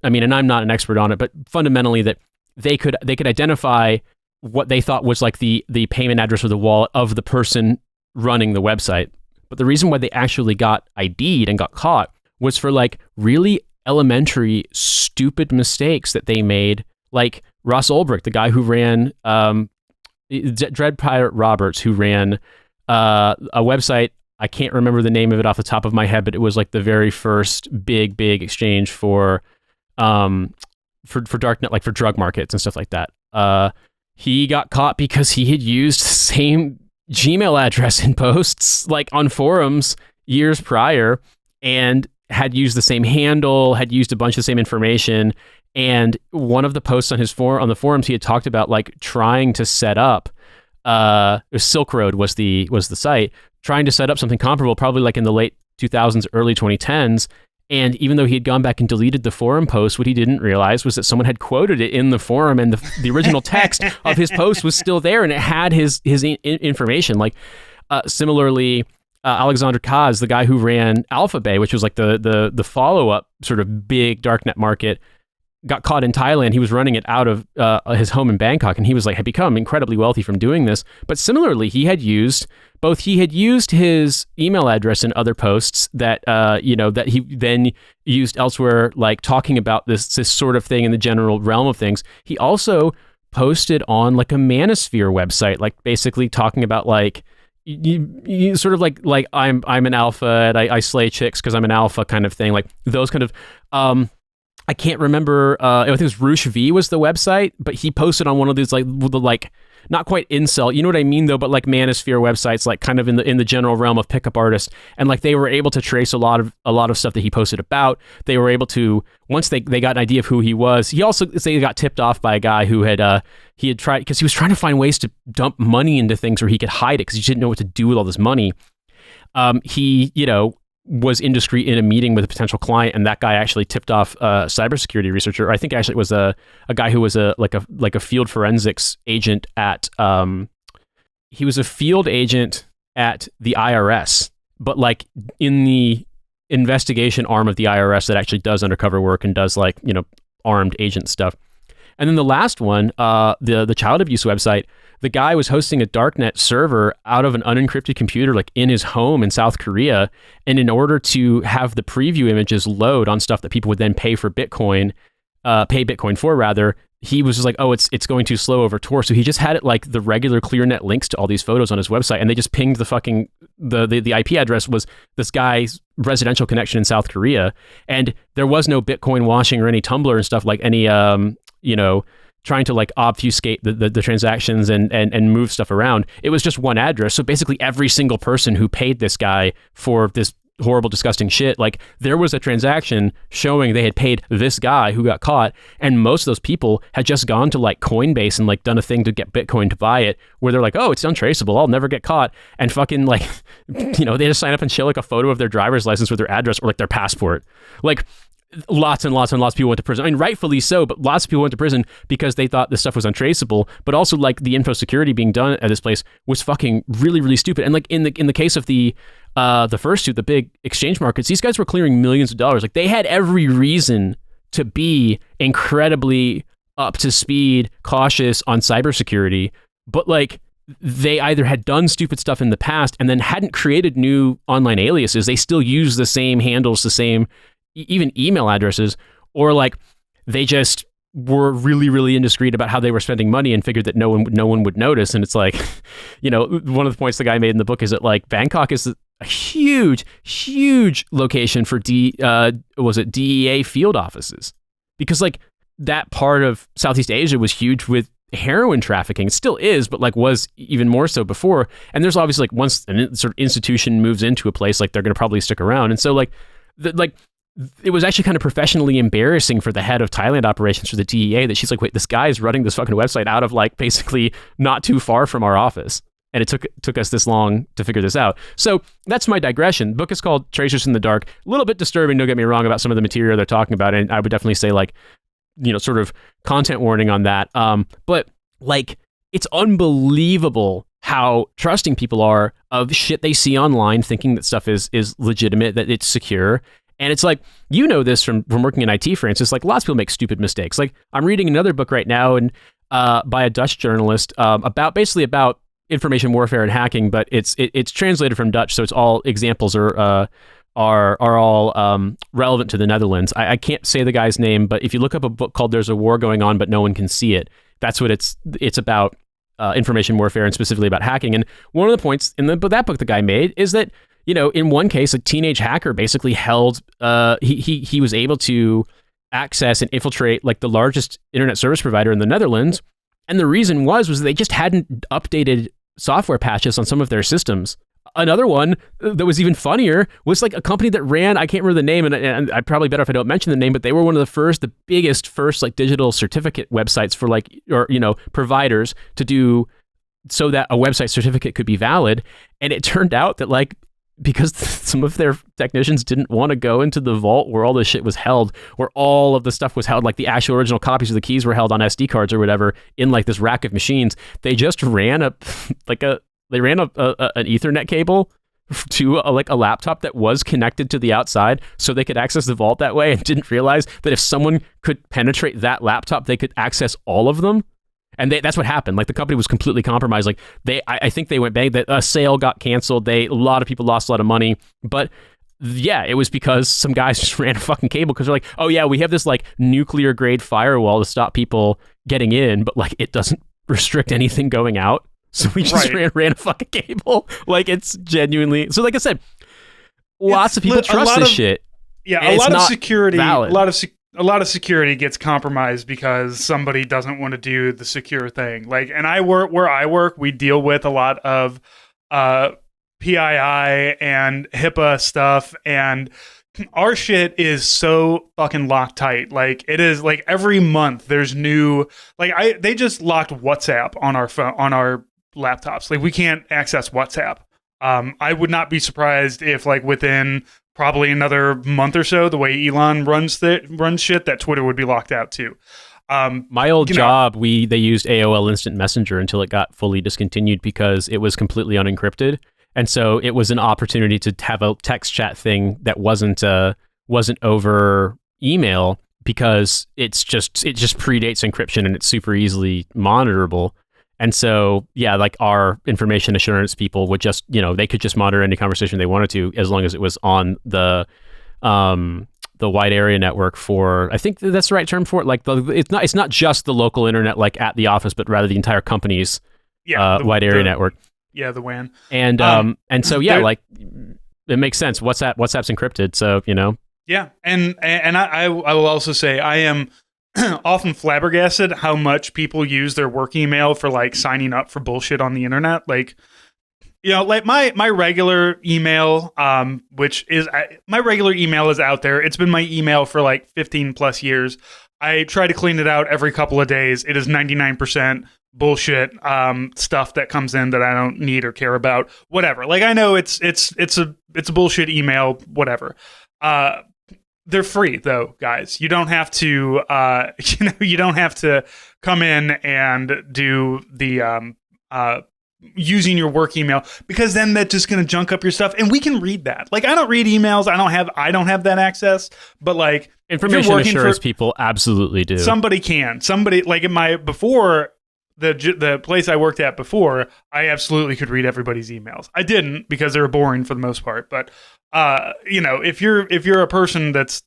I mean, and I'm not an expert on it, but fundamentally that they could identify what they thought was like the payment address or the wallet of the person running the website. But the reason why they actually got ID'd and got caught was for like really elementary, stupid mistakes that they made. Like Ross Ulbricht, the guy who ran, Dread Pirate Roberts, who ran a website. I can't remember the name of it off the top of my head, but it was like the very first big exchange for darknet, like for drug markets and stuff like that. He got caught because he had used the same Gmail address in posts, like on forums years prior, and had used the same handle, had used a bunch of the same information. And one of the posts on on the forums, he had talked about like trying to set up, Silk Road was the site, trying to set up something comparable, probably like in the late 2000s, early 2010s. And even though he had gone back and deleted the forum post, what he didn't realize was that someone had quoted it in the forum, and the original text of his post was still there, and it had his information. Like similarly, Alexander Kaz, the guy who ran Alpha Bay, which was like the follow-up sort of big darknet market, got caught in Thailand. He was running it out of his home in Bangkok, and he was like had become incredibly wealthy from doing this. But similarly, he had used his email address in other posts that that he then used elsewhere, like talking about this sort of thing in the general realm of things. He also posted on like a Manosphere website, like basically talking about like you sort of like I'm an alpha and I slay chicks because I'm an alpha kind of thing, like those kind of I can't remember. I think it was Roosh V was the website, but he posted on one of these like not quite incel, you know what I mean though, but like Manosphere websites, like kind of in the general realm of pickup artists, and like they were able to trace a lot of stuff that he posted about. They were able to, once they got an idea of who he was. He also they got tipped off by a guy who had tried, because he was trying to find ways to dump money into things where he could hide it because he didn't know what to do with all this money. He was indiscreet in a meeting with a potential client, and that guy actually tipped off a cybersecurity researcher. I think actually it was a guy who was a field forensics agent at he was a field agent at the IRS, but like in the investigation arm of the IRS that actually does undercover work and does like armed agent stuff. And then the last one, the child abuse website, the guy was hosting a darknet server out of an unencrypted computer, like in his home in South Korea. And in order to have the preview images load on stuff that people would then pay Bitcoin for rather, he was just like, oh, it's going too slow over Tor. So he just had it like the regular ClearNet links to all these photos on his website, and they just pinged the fucking the IP address was this guy's residential connection in South Korea, and there was no Bitcoin washing or any Tumblr and stuff like any trying to like obfuscate the transactions and move stuff around. It was just one address. So basically every single person who paid this guy for this horrible, disgusting shit, like there was a transaction showing they had paid this guy who got caught, and most of those people had just gone to like Coinbase and like done a thing to get Bitcoin to buy it, where they're like, oh, it's untraceable, I'll never get caught, and fucking like they just sign up and show like a photo of their driver's license with their address or like their passport. Like lots and lots and lots of people went to prison. I mean, rightfully so, but lots of people went to prison because they thought this stuff was untraceable. But also, like, the info security being done at this place was fucking really, really stupid. And like in the case of the first two, the big exchange markets, these guys were clearing millions of dollars. Like, they had every reason to be incredibly up to speed, cautious on cybersecurity, but like they either had done stupid stuff in the past and then hadn't created new online aliases. They still use the same handles, the same even email addresses, or like they just were really, really indiscreet about how they were spending money and figured that no one would notice. And it's like, one of the points the guy made in the book is that like Bangkok is a huge location for DEA field offices, because like that part of Southeast Asia was huge with heroin trafficking. It still is, but like was even more so before. And there's obviously like once an sort of institution moves into a place, like they're going to probably stick around. And so like it was actually kind of professionally embarrassing for the head of Thailand operations for the DEA that she's like, wait, this guy is running this fucking website out of like basically not too far from our office. And it took us this long to figure this out. So that's my digression. The book is called Tracers in the Dark. A little bit disturbing, don't get me wrong, about some of the material they're talking about. And I would definitely say like, sort of content warning on that. But like, it's unbelievable how trusting people are of shit they see online, thinking that stuff is legitimate, that it's secure. And it's like, this from working in IT, Francis, like lots of people make stupid mistakes. Like I'm reading another book right now and by a Dutch journalist about information warfare and hacking, but it's translated from Dutch, so it's all examples are all relevant to the Netherlands. I can't say the guy's name, but if you look up a book called "There's a War Going On, but No One Can See It," that's what it's about. information warfare and specifically about hacking. And one of the points in that book the guy made is that, in one case, a teenage hacker basically held, he was able to access and infiltrate like the largest internet service provider in the Netherlands. And the reason was they just hadn't updated software patches on some of their systems. Another one that was even funnier was like a company that ran, I can't remember the name, and I probably better if I don't mention the name, but they were one of the biggest like digital certificate websites for providers to do so that a website certificate could be valid. And it turned out that like, because some of their technicians didn't want to go into the vault where all this shit was held, where all of the stuff was held, like the actual original copies of the keys were held on SD cards or whatever in like this rack of machines. They just ran an Ethernet cable to a laptop that was connected to the outside so they could access the vault that way, and didn't realize that if someone could penetrate that laptop, they could access all of them. And that's what happened. Like the company was completely compromised. Like I think they went bang. That a sale got canceled. A lot of people lost a lot of money. But yeah, it was because some guys just ran a fucking cable because they're like, oh yeah, we have this like nuclear grade firewall to stop people getting in, but like it doesn't restrict anything going out. So we just ran a fucking cable. Like it's genuinely. So like I said, lots of people trust this shit. Yeah, a lot of security. A lot of security gets compromised because somebody doesn't want to do the secure thing. Like, and where I work, we deal with a lot of PII and HIPAA stuff, and our shit is so fucking locked tight. Like, it is like every month there's new. Like, they just locked WhatsApp on our phone, on our laptops. Like, we can't access WhatsApp. I would not be surprised if like within probably another month or so, the way Elon runs shit, that Twitter would be locked out too. My old job, they used AOL Instant Messenger until it got fully discontinued because it was completely unencrypted, and so it was an opportunity to have a text chat thing that wasn't over email because it just predates encryption and it's super easily monitorable. And so, yeah, like our information assurance people would just, they could just monitor any conversation they wanted to as long as it was on the wide area network for, I think that's the right term for it. Like it's not just the local internet, like at the office, but rather the entire company's wide area network. Yeah, the WAN. And so, yeah, like it makes sense. WhatsApp's encrypted. So, Yeah. And I will also say I am often flabbergasted how much people use their work email for like signing up for bullshit on the internet. Like, like my regular email, my regular email is out there. It's been my email for like 15 plus years. I try to clean it out every couple of days. It is 99% bullshit stuff that comes in that I don't need or care about. Whatever. Like, I know it's a bullshit email. Whatever. They're free though, guys. You don't have to, you don't have to come in and do the using your work email, because then that's just going to junk up your stuff, and we can read that. Like, I don't read emails. I don't have that access. But like, information assurance people absolutely do. Somebody can. Somebody like the place I worked at before, I absolutely could read everybody's emails. I didn't because they were boring for the most part, but. If you're a person that's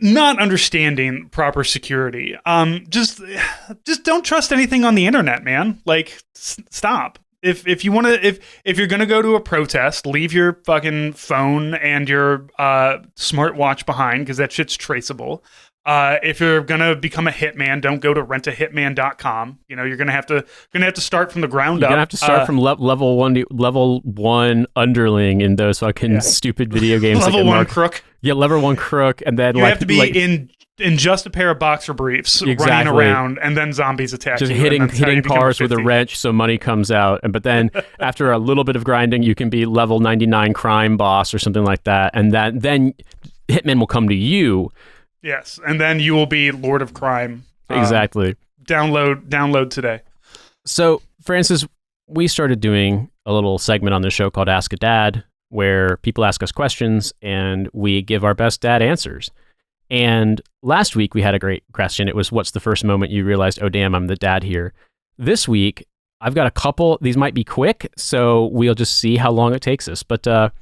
not understanding proper security, just don't trust anything on the internet, man. Like, stop. If you want to, if you're gonna go to a protest, leave your fucking phone and your smartwatch behind, because that shit's traceable. If you're gonna become a hitman, don't go to rentahitman.com. You're gonna have to start from the ground up. You're gonna have to start from level one underling in those fucking stupid video games. Level like one crook. Yeah, level one crook, and then you have to be in just a pair of boxer briefs, running around, and then zombies attack you. Just hitting cars with a wrench so money comes out, but then after a little bit of grinding, you can be level 99 crime boss or something like that, and then Hitman will come to you. Yes, and then you will be Lord of Crime. Exactly. Download today. So, Francis, we started doing a little segment on the show called Ask a Dad, where people ask us questions and we give our best dad answers. And last week we had a great question. It was, what's the first moment you realized, oh, damn, I'm the dad here? This week, I've got a couple. These might be quick, so we'll just see how long it takes us. But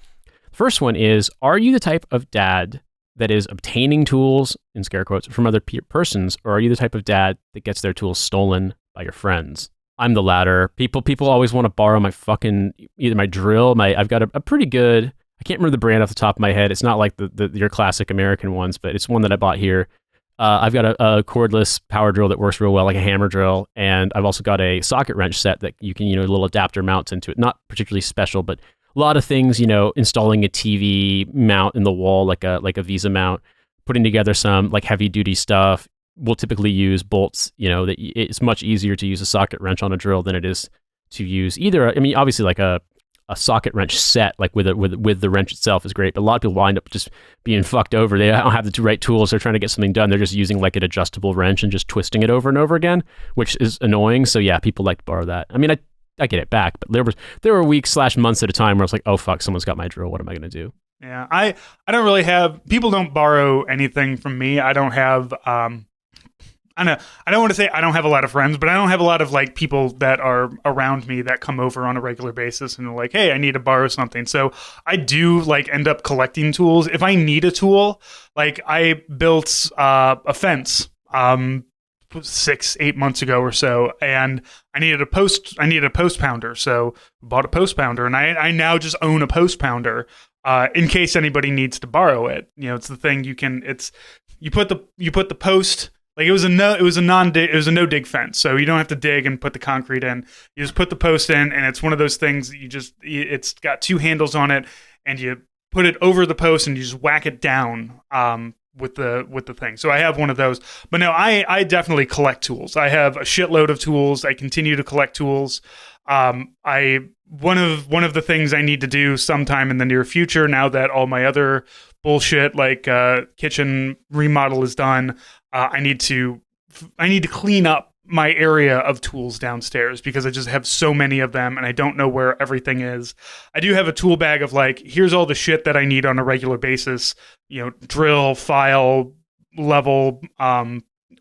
first one is, are you the type of dad that is obtaining tools, in scare quotes, from other persons, or are you the type of dad that gets their tools stolen by your friends. I'm the latter. People always want to borrow my fucking either my drill, I've got a pretty good. I can't remember the brand off the top of my head. It's not like your classic American ones, but it's one that I bought here. I've got a cordless power drill that works real well, like a hammer drill, and I've also got a socket wrench set that you can, little adapter mounts into it. Not particularly special, but a lot of things, installing a TV mount in the wall, like a Visa mount, putting together some like heavy duty stuff. We'll typically use bolts. That it's much easier to use a socket wrench on a drill than it is to use either. I mean, obviously, like a socket wrench set, like with the wrench itself, is great. But a lot of people wind up just being fucked over. They don't have the right tools. They're trying to get something done. They're just using like an adjustable wrench and just twisting it over and over again, which is annoying. So yeah, people like to borrow that. I mean, I get it back, but there were weeks / months at a time where I was like, oh fuck, someone's got my drill. What am I going to do? Yeah, I don't really have. People don't borrow anything from me. I don't have. I don't want to say I don't have a lot of friends, but I don't have a lot of like people that are around me that come over on a regular basis and are like, hey, I need to borrow something. So I do like end up collecting tools. If I need a tool, like I built a fence 6-8 months ago or so, and I needed a post pounder. So bought a post pounder, and I now just own a post pounder in case anybody needs to borrow it. It's the thing you put the post. Like it was a no dig fence, so you don't have to dig and put the concrete in. You just put the post in, and it's one of those things that it's got 2 handles on it, and you put it over the post and you just whack it down with the thing. So I have one of those. But no, I definitely collect tools. I have a shitload of tools. I continue to collect tools. One of the things I need to do sometime in the near future, now that all my other bullshit like kitchen remodel is done, I need to clean up my area of tools downstairs because I just have so many of them and I don't know where everything is. I do have a tool bag of like, here's all the shit that I need on a regular basis, drill, file, level,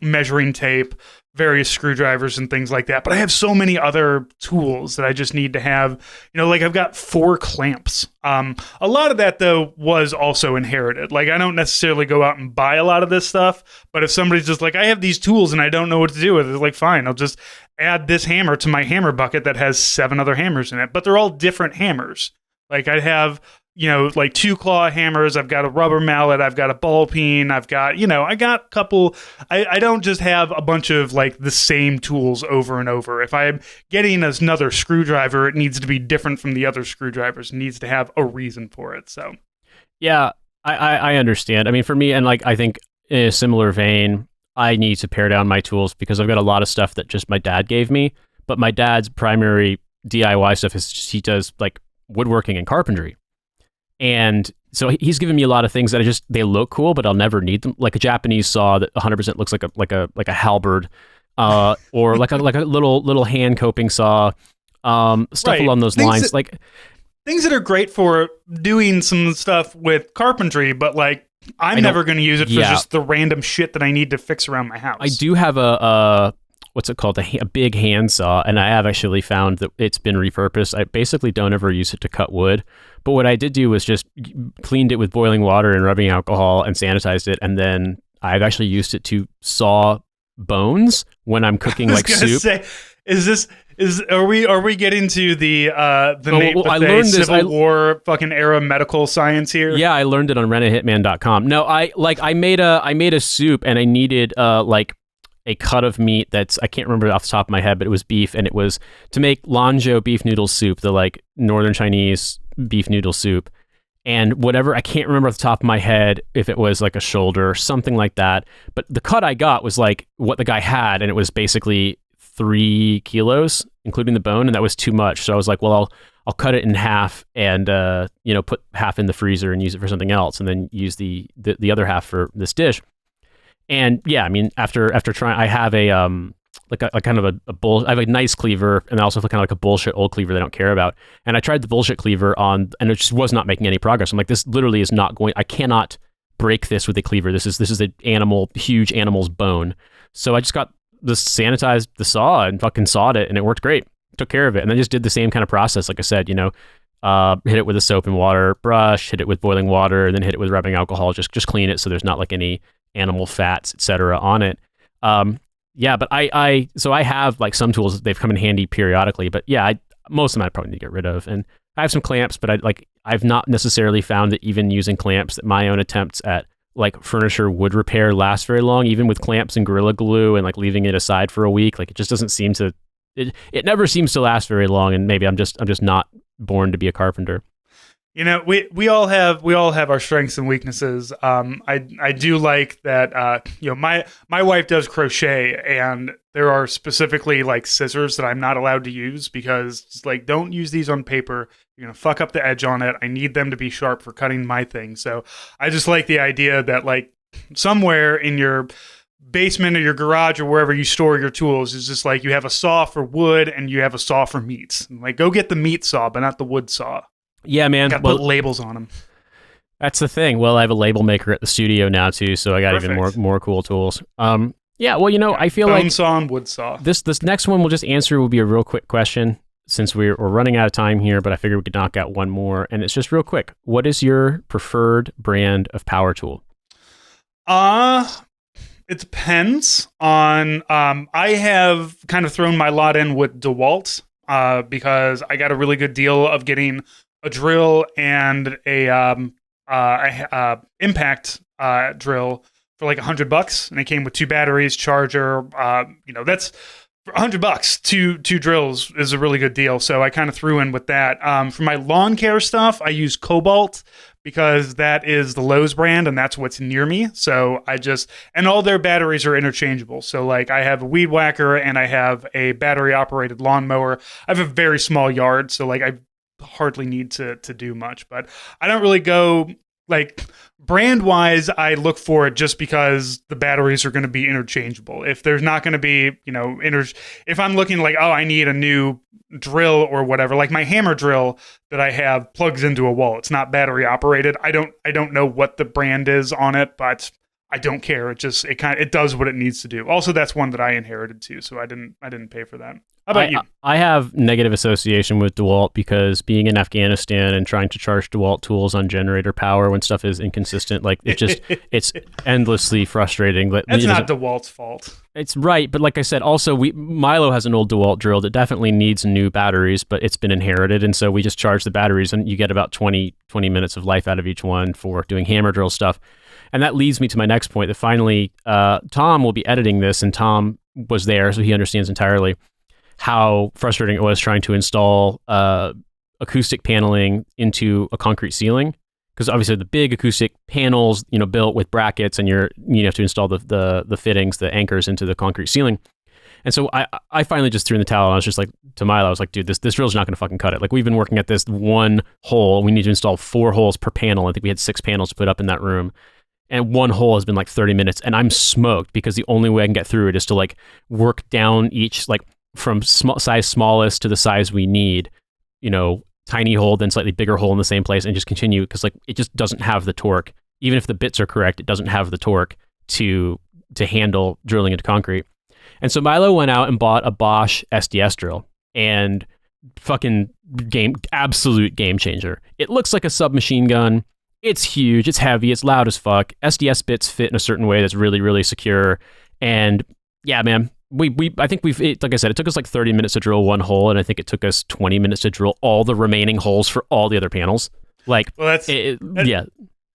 measuring tape, various screwdrivers and things like that. But I have so many other tools that I just need to have, like I've got 4 clamps. A lot of that though was also inherited. Like I don't necessarily go out and buy a lot of this stuff, but if somebody's just like, I have these tools and I don't know what to do with it, like fine, I'll just add this hammer to my hammer bucket that has 7 other hammers in it, but they're all different hammers. Like I have, like 2 claw hammers. I've got a rubber mallet. I've got a ball peen. I've got, I got a couple. I don't just have a bunch of like the same tools over and over. If I'm getting another screwdriver, it needs to be different from the other screwdrivers. It needs to have a reason for it. So, yeah, I understand. I mean, for me, and like I think in a similar vein, I need to pare down my tools because I've got a lot of stuff that just my dad gave me. But my dad's primary DIY stuff is he does like woodworking and carpentry. And so he's given me a lot of things that they look cool, but I'll never need them. Like a Japanese saw that 100% looks like a halberd, or like a little hand coping saw, stuff right. Along those lines. Like things that are great for doing some stuff with carpentry, but like I'm never going to use it for just the random shit that I need to fix around my house. I do have a what's it called? A big hand saw, and I have actually found that it's been repurposed. I basically don't ever use it to cut wood. But what I did do was just cleaned it with boiling water and rubbing alcohol and sanitized it. And then I've actually used it to saw bones when I'm cooking like soup. Say, are we getting to the Civil War fucking era medical science here? Yeah, I learned it on rentahitman.com. No, I made a soup and I needed like a cut of meat that's, I can't remember off the top of my head, but it was beef, and it was to make Lanzhou beef noodle soup, the like northern Chinese beef noodle soup. And whatever, I can't remember off the top of my head if it was like a shoulder or something like that. But the cut I got was like what the guy had, and it was basically 3 kilos, including the bone, and that was too much. So I was like, well, I'll cut it in half and put half in the freezer and use it for something else, and then use the other half for this dish. And yeah, I mean, after trying, I have a kind of a bull. I have a nice cleaver, and I also have kind of like a bullshit old cleaver that I don't care about. And I tried the bullshit cleaver on, and it just was not making any progress. I'm like, this literally is not going. I cannot break this with a cleaver. This is an huge animal's bone. So I just got sanitized the saw and fucking sawed it, and it worked great. Took care of it, and then just did the same kind of process. Like I said, hit it with a soap and water brush, hit it with boiling water, and then hit it with rubbing alcohol. Just clean it so there's not like any animal fats, etc. on it. Yeah, but so I have like some tools, they've come in handy periodically, but yeah, most of them I probably need to get rid of. And I have some clamps, but I've not necessarily found that even using clamps, that my own attempts at like furniture wood repair last very long, even with clamps and Gorilla Glue and like leaving it aside for a week. Like it just doesn't seem to, it never seems to last very long. And maybe I'm just not born to be a carpenter. You know, we all have our strengths and weaknesses. I do like that. You know, my wife does crochet, and there are specifically like scissors that I'm not allowed to use because it's like, don't use these on paper. You're gonna fuck up the edge on it. I need them to be sharp for cutting my thing. So I just like the idea that like somewhere in your basement or your garage or wherever you store your tools is just like you have a saw for wood and you have a saw for meats. Like go get the meat saw, but not the wood saw. Yeah, man. Got to put labels on them. That's the thing. Well, I have a label maker at the studio now too, so I got even more cool tools. Yeah. Well, you know, I feel bone saw and wood saw. This next one we'll just answer will be a real quick question since we're running out of time here, but I figured we could knock out one more, and it's just real quick. What is your preferred brand of power tool? It depends on. I have kind of thrown my lot in with DeWalt because I got a really good deal of getting a drill and a impact drill for like $100, and it came with 2 batteries, charger. You know, that's for $100. Two drills is a really good deal. So I kind of threw in with that. For my lawn care stuff, I use Cobalt because that is the Lowe's brand and that's what's near me. So and all their batteries are interchangeable. So like I have a weed whacker and I have a battery operated lawnmower. I have a very small yard, so like I hardly need to do much, but I don't really go like brand wise. I look for it just because the batteries are going to be interchangeable. If there's not going to be, you know, if I'm looking like, oh, I need a new drill or whatever, like my hammer drill that I have plugs into a wall. It's not battery operated. I don't know what the brand is on it, but I don't care. It does what it needs to do. Also, that's one that I inherited too, so I didn't pay for that. How about you? I have negative association with DeWalt because being in Afghanistan and trying to charge DeWalt tools on generator power when stuff is inconsistent, like it's endlessly frustrating. That's not DeWalt's fault. It's right, but like I said, also Milo has an old DeWalt drill that definitely needs new batteries, but it's been inherited, and so we just charge the batteries, and you get about 20 minutes of life out of each one for doing hammer drill stuff. And that leads me to my next point that finally Tom will be editing this, and Tom was there, so he understands entirely how frustrating it was trying to install acoustic paneling into a concrete ceiling, because obviously the big acoustic panels, you know, built with brackets, and you have to install the fittings, the anchors into the concrete ceiling. And so I finally just threw in the towel, and I was just like, to Milo, I was like, dude, this drill's not going to fucking cut it. Like, we've been working at this one hole. We need to install 4 holes per panel. I think we had 6 panels to put up in that room. And one hole has been like 30 minutes, and I'm smoked because the only way I can get through it is to like work down each, like from size smallest to the size we need, you know, tiny hole, then slightly bigger hole in the same place, and just continue, because like it just doesn't have the torque. Even if the bits are correct, it doesn't have the torque to handle drilling into concrete. And so Milo went out and bought a Bosch SDS drill, and fucking absolute game changer. It looks like a submachine gun. It's huge, it's heavy, it's loud as fuck. SDS bits fit in a certain way that's really, really secure. And yeah, man, I think like I said, it took us like 30 minutes to drill one hole, and I think it took us 20 minutes to drill all the remaining holes for all the other panels. Like, well, yeah.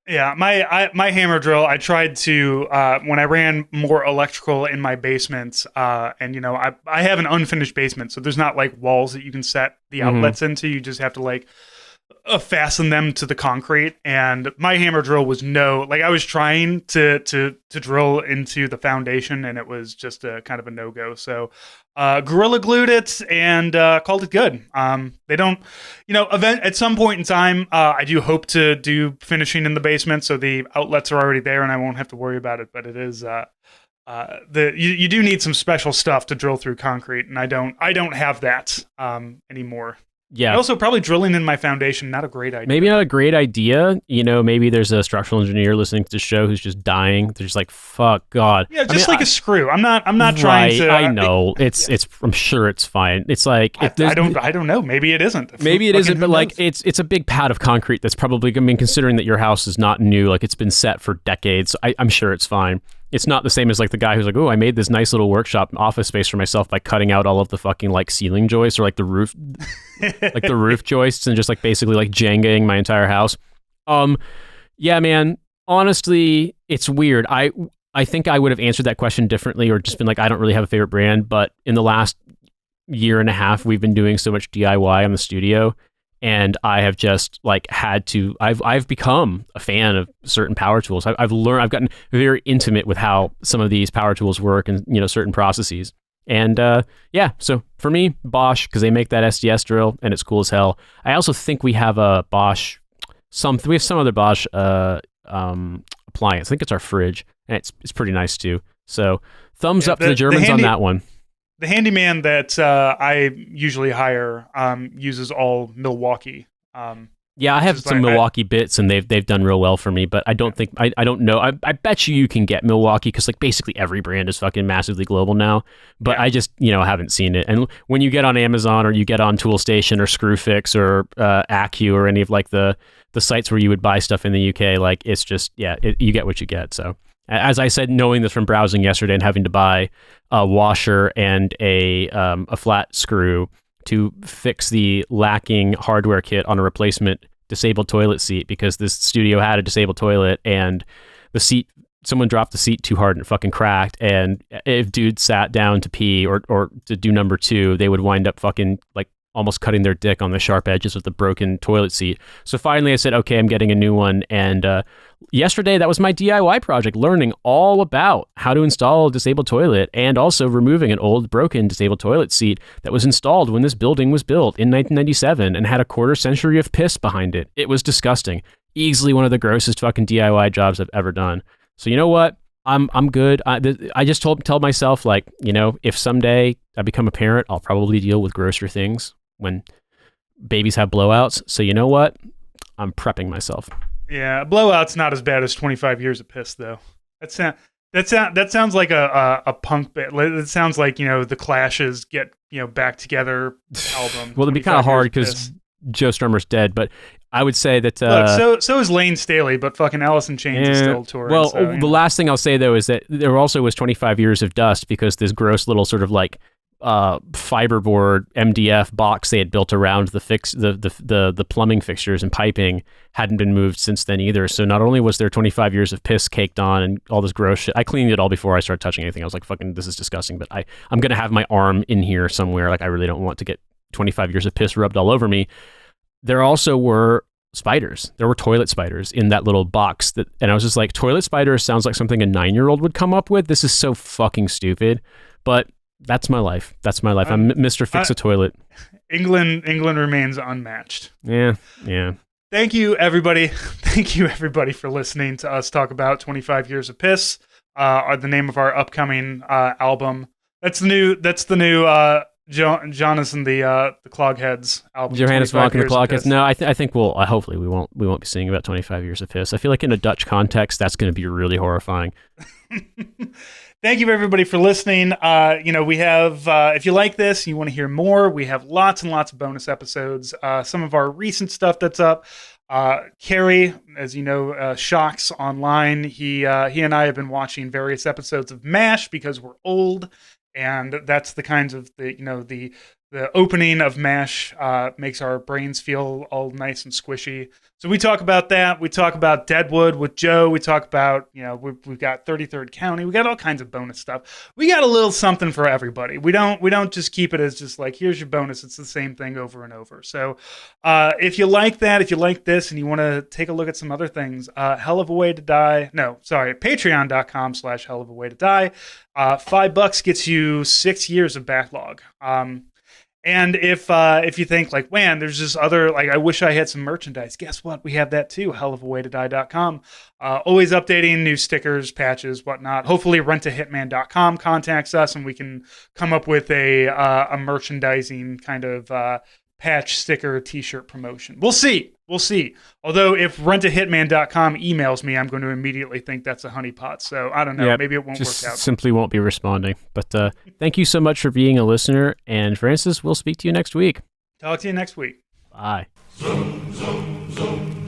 Yeah, my hammer drill, I tried to, when I ran more electrical in my basement, and, you know, I have an unfinished basement, so there's not, like, walls that you can set the outlets into. You just have to, like, fasten them to the concrete, and my hammer drill was I was trying to drill into the foundation, and it was just a kind of a no-go. So Gorilla Glued it and called it good. They don't, you know, at some point in time, I do hope to do finishing in the basement, so the outlets are already there and I won't have to worry about it, but it is you do need some special stuff to drill through concrete, and I don't have that anymore. Yeah. Also, probably drilling in my foundation, not a great idea. Maybe not a great idea. You know, maybe there's a structural engineer listening to the show who's just dying. They're just like, fuck God. Yeah, just a screw. I'm not trying to. I know. It's I'm sure it's fine. It's like, I don't know. Maybe it isn't. Maybe it isn't, but like it's a big pad of concrete that's probably, I mean, considering that your house is not new, like it's been set for decades, I'm sure it's fine. it's not the same as like the guy who's like, oh, I made this nice little workshop office space for myself by cutting out all of the fucking like ceiling joists or like the roof, like the roof joists and just like basically like Jengaing my entire house. Yeah, man, honestly, it's weird. I think I would have answered that question differently or just been like, I don't really have a favorite brand, but in the last year and a half, we've been doing so much DIY on the studio. And I have just like had to, I've become a fan of certain power tools. I've learned, I've gotten very intimate with how some of these power tools work and, you know, certain processes. And yeah, so for me, Bosch, because they make that SDS drill and it's cool as hell. I also think we have a Bosch, we have some other Bosch appliance. I think it's our fridge and it's pretty nice too. So thumbs up to the Germans on that one. The handyman that I usually hire uses all Milwaukee. Yeah, I have some Milwaukee bits, and they've done real well for me. But I don't think I don't know. I bet you can get Milwaukee because like basically every brand is fucking massively global now. But yeah. I just haven't seen it. And when you get on Amazon or you get on Toolstation or Screwfix or Accu or any of like the sites where you would buy stuff in the UK, like it's just you get what you get. So. As I said, knowing this from browsing yesterday and having to buy a washer and a flat screw to fix the lacking hardware kit on a replacement disabled toilet seat because this studio had a disabled toilet and the seat, someone dropped the seat too hard and it fucking cracked. And if dude sat down to pee or to do number two, they would wind up fucking like almost cutting their dick on the sharp edges of the broken toilet seat. So finally I said, okay, I'm getting a new one. And yesterday, that was my DIY project, learning all about how to install a disabled toilet and also removing an old broken disabled toilet seat that was installed when this building was built in 1997 and had a quarter century of piss behind it. It was disgusting. Easily one of the grossest fucking DIY jobs I've ever done. So you know what? I'm good. I just tell myself, like, if someday I become a parent, I'll probably deal with grosser things when babies have blowouts. So you know what? I'm prepping myself. Yeah, blowout's not as bad as 25 years of piss, though. That sounds like a punk bit. It sounds like the Clash's get back together album. Well, it'd be kind of hard because Joe Strummer's dead, but I would say that. Look, so is Lane Staley, but fucking Alice in Chains is still touring. Well, the last thing I'll say though is that there also was 25 years of dust because this gross little sort of like fiberboard MDF box they had built around the plumbing fixtures and piping hadn't been moved since then either. So not only was there 25 years of piss caked on and all this gross shit, I cleaned it all before I started touching anything. I was like, fucking, this is disgusting, but I'm going to have my arm in here somewhere. Like, I really don't want to get 25 years of piss rubbed all over me. There also were spiders. There were toilet spiders in that little box and I was just like, toilet spiders sounds like something a 9-year-old would come up with. This is so fucking stupid, but that's my life. I'm Mr. Fix a Toilet. England remains unmatched. Yeah. Thank you, everybody. Thank you, everybody, for listening to us talk about 25 Years of Piss. Are the name of our upcoming album. That's the new Jonas and the Clogheads album. Johannes Vonk and the Clogheads. No, I think hopefully we won't be singing about 25 Years of Piss. I feel like in a Dutch context, that's going to be really horrifying. Thank you, everybody, for listening. We have, if you like this, you want to hear more, we have lots and lots of bonus episodes. Some of our recent stuff that's up. Carrie, as you know, Shocks online. He and I have been watching various episodes of MASH because we're old, and that's the kinds of the opening of MASH makes our brains feel all nice and squishy. So we talk about that. We talk about Deadwood with Joe. We talk about, we've got 33rd County. We got all kinds of bonus stuff. We got a little something for everybody. We don't just keep it as just like, here's your bonus. It's the same thing over and over. So if you like that, if you like this and you want to take a look at some other things, patreon.com/hellofaWayToDie. $5 gets you 6 years of backlog. And if you think like, man, there's this other, like, I wish I had some merchandise. Guess what? We have that too. hellofaWayToDie.com. Always updating new stickers, patches, whatnot. Hopefully rentahitman.com contacts us and we can come up with a merchandising kind of patch, sticker, t-shirt promotion. We'll see. Although if rentahitman.com emails me, I'm going to immediately think that's a honeypot. So I don't know. Maybe it won't work out. Simply won't be responding. But thank you so much for being a listener. And Francis, we'll speak to you next week. Talk to you next week. Bye. Zoom, zoom, zoom.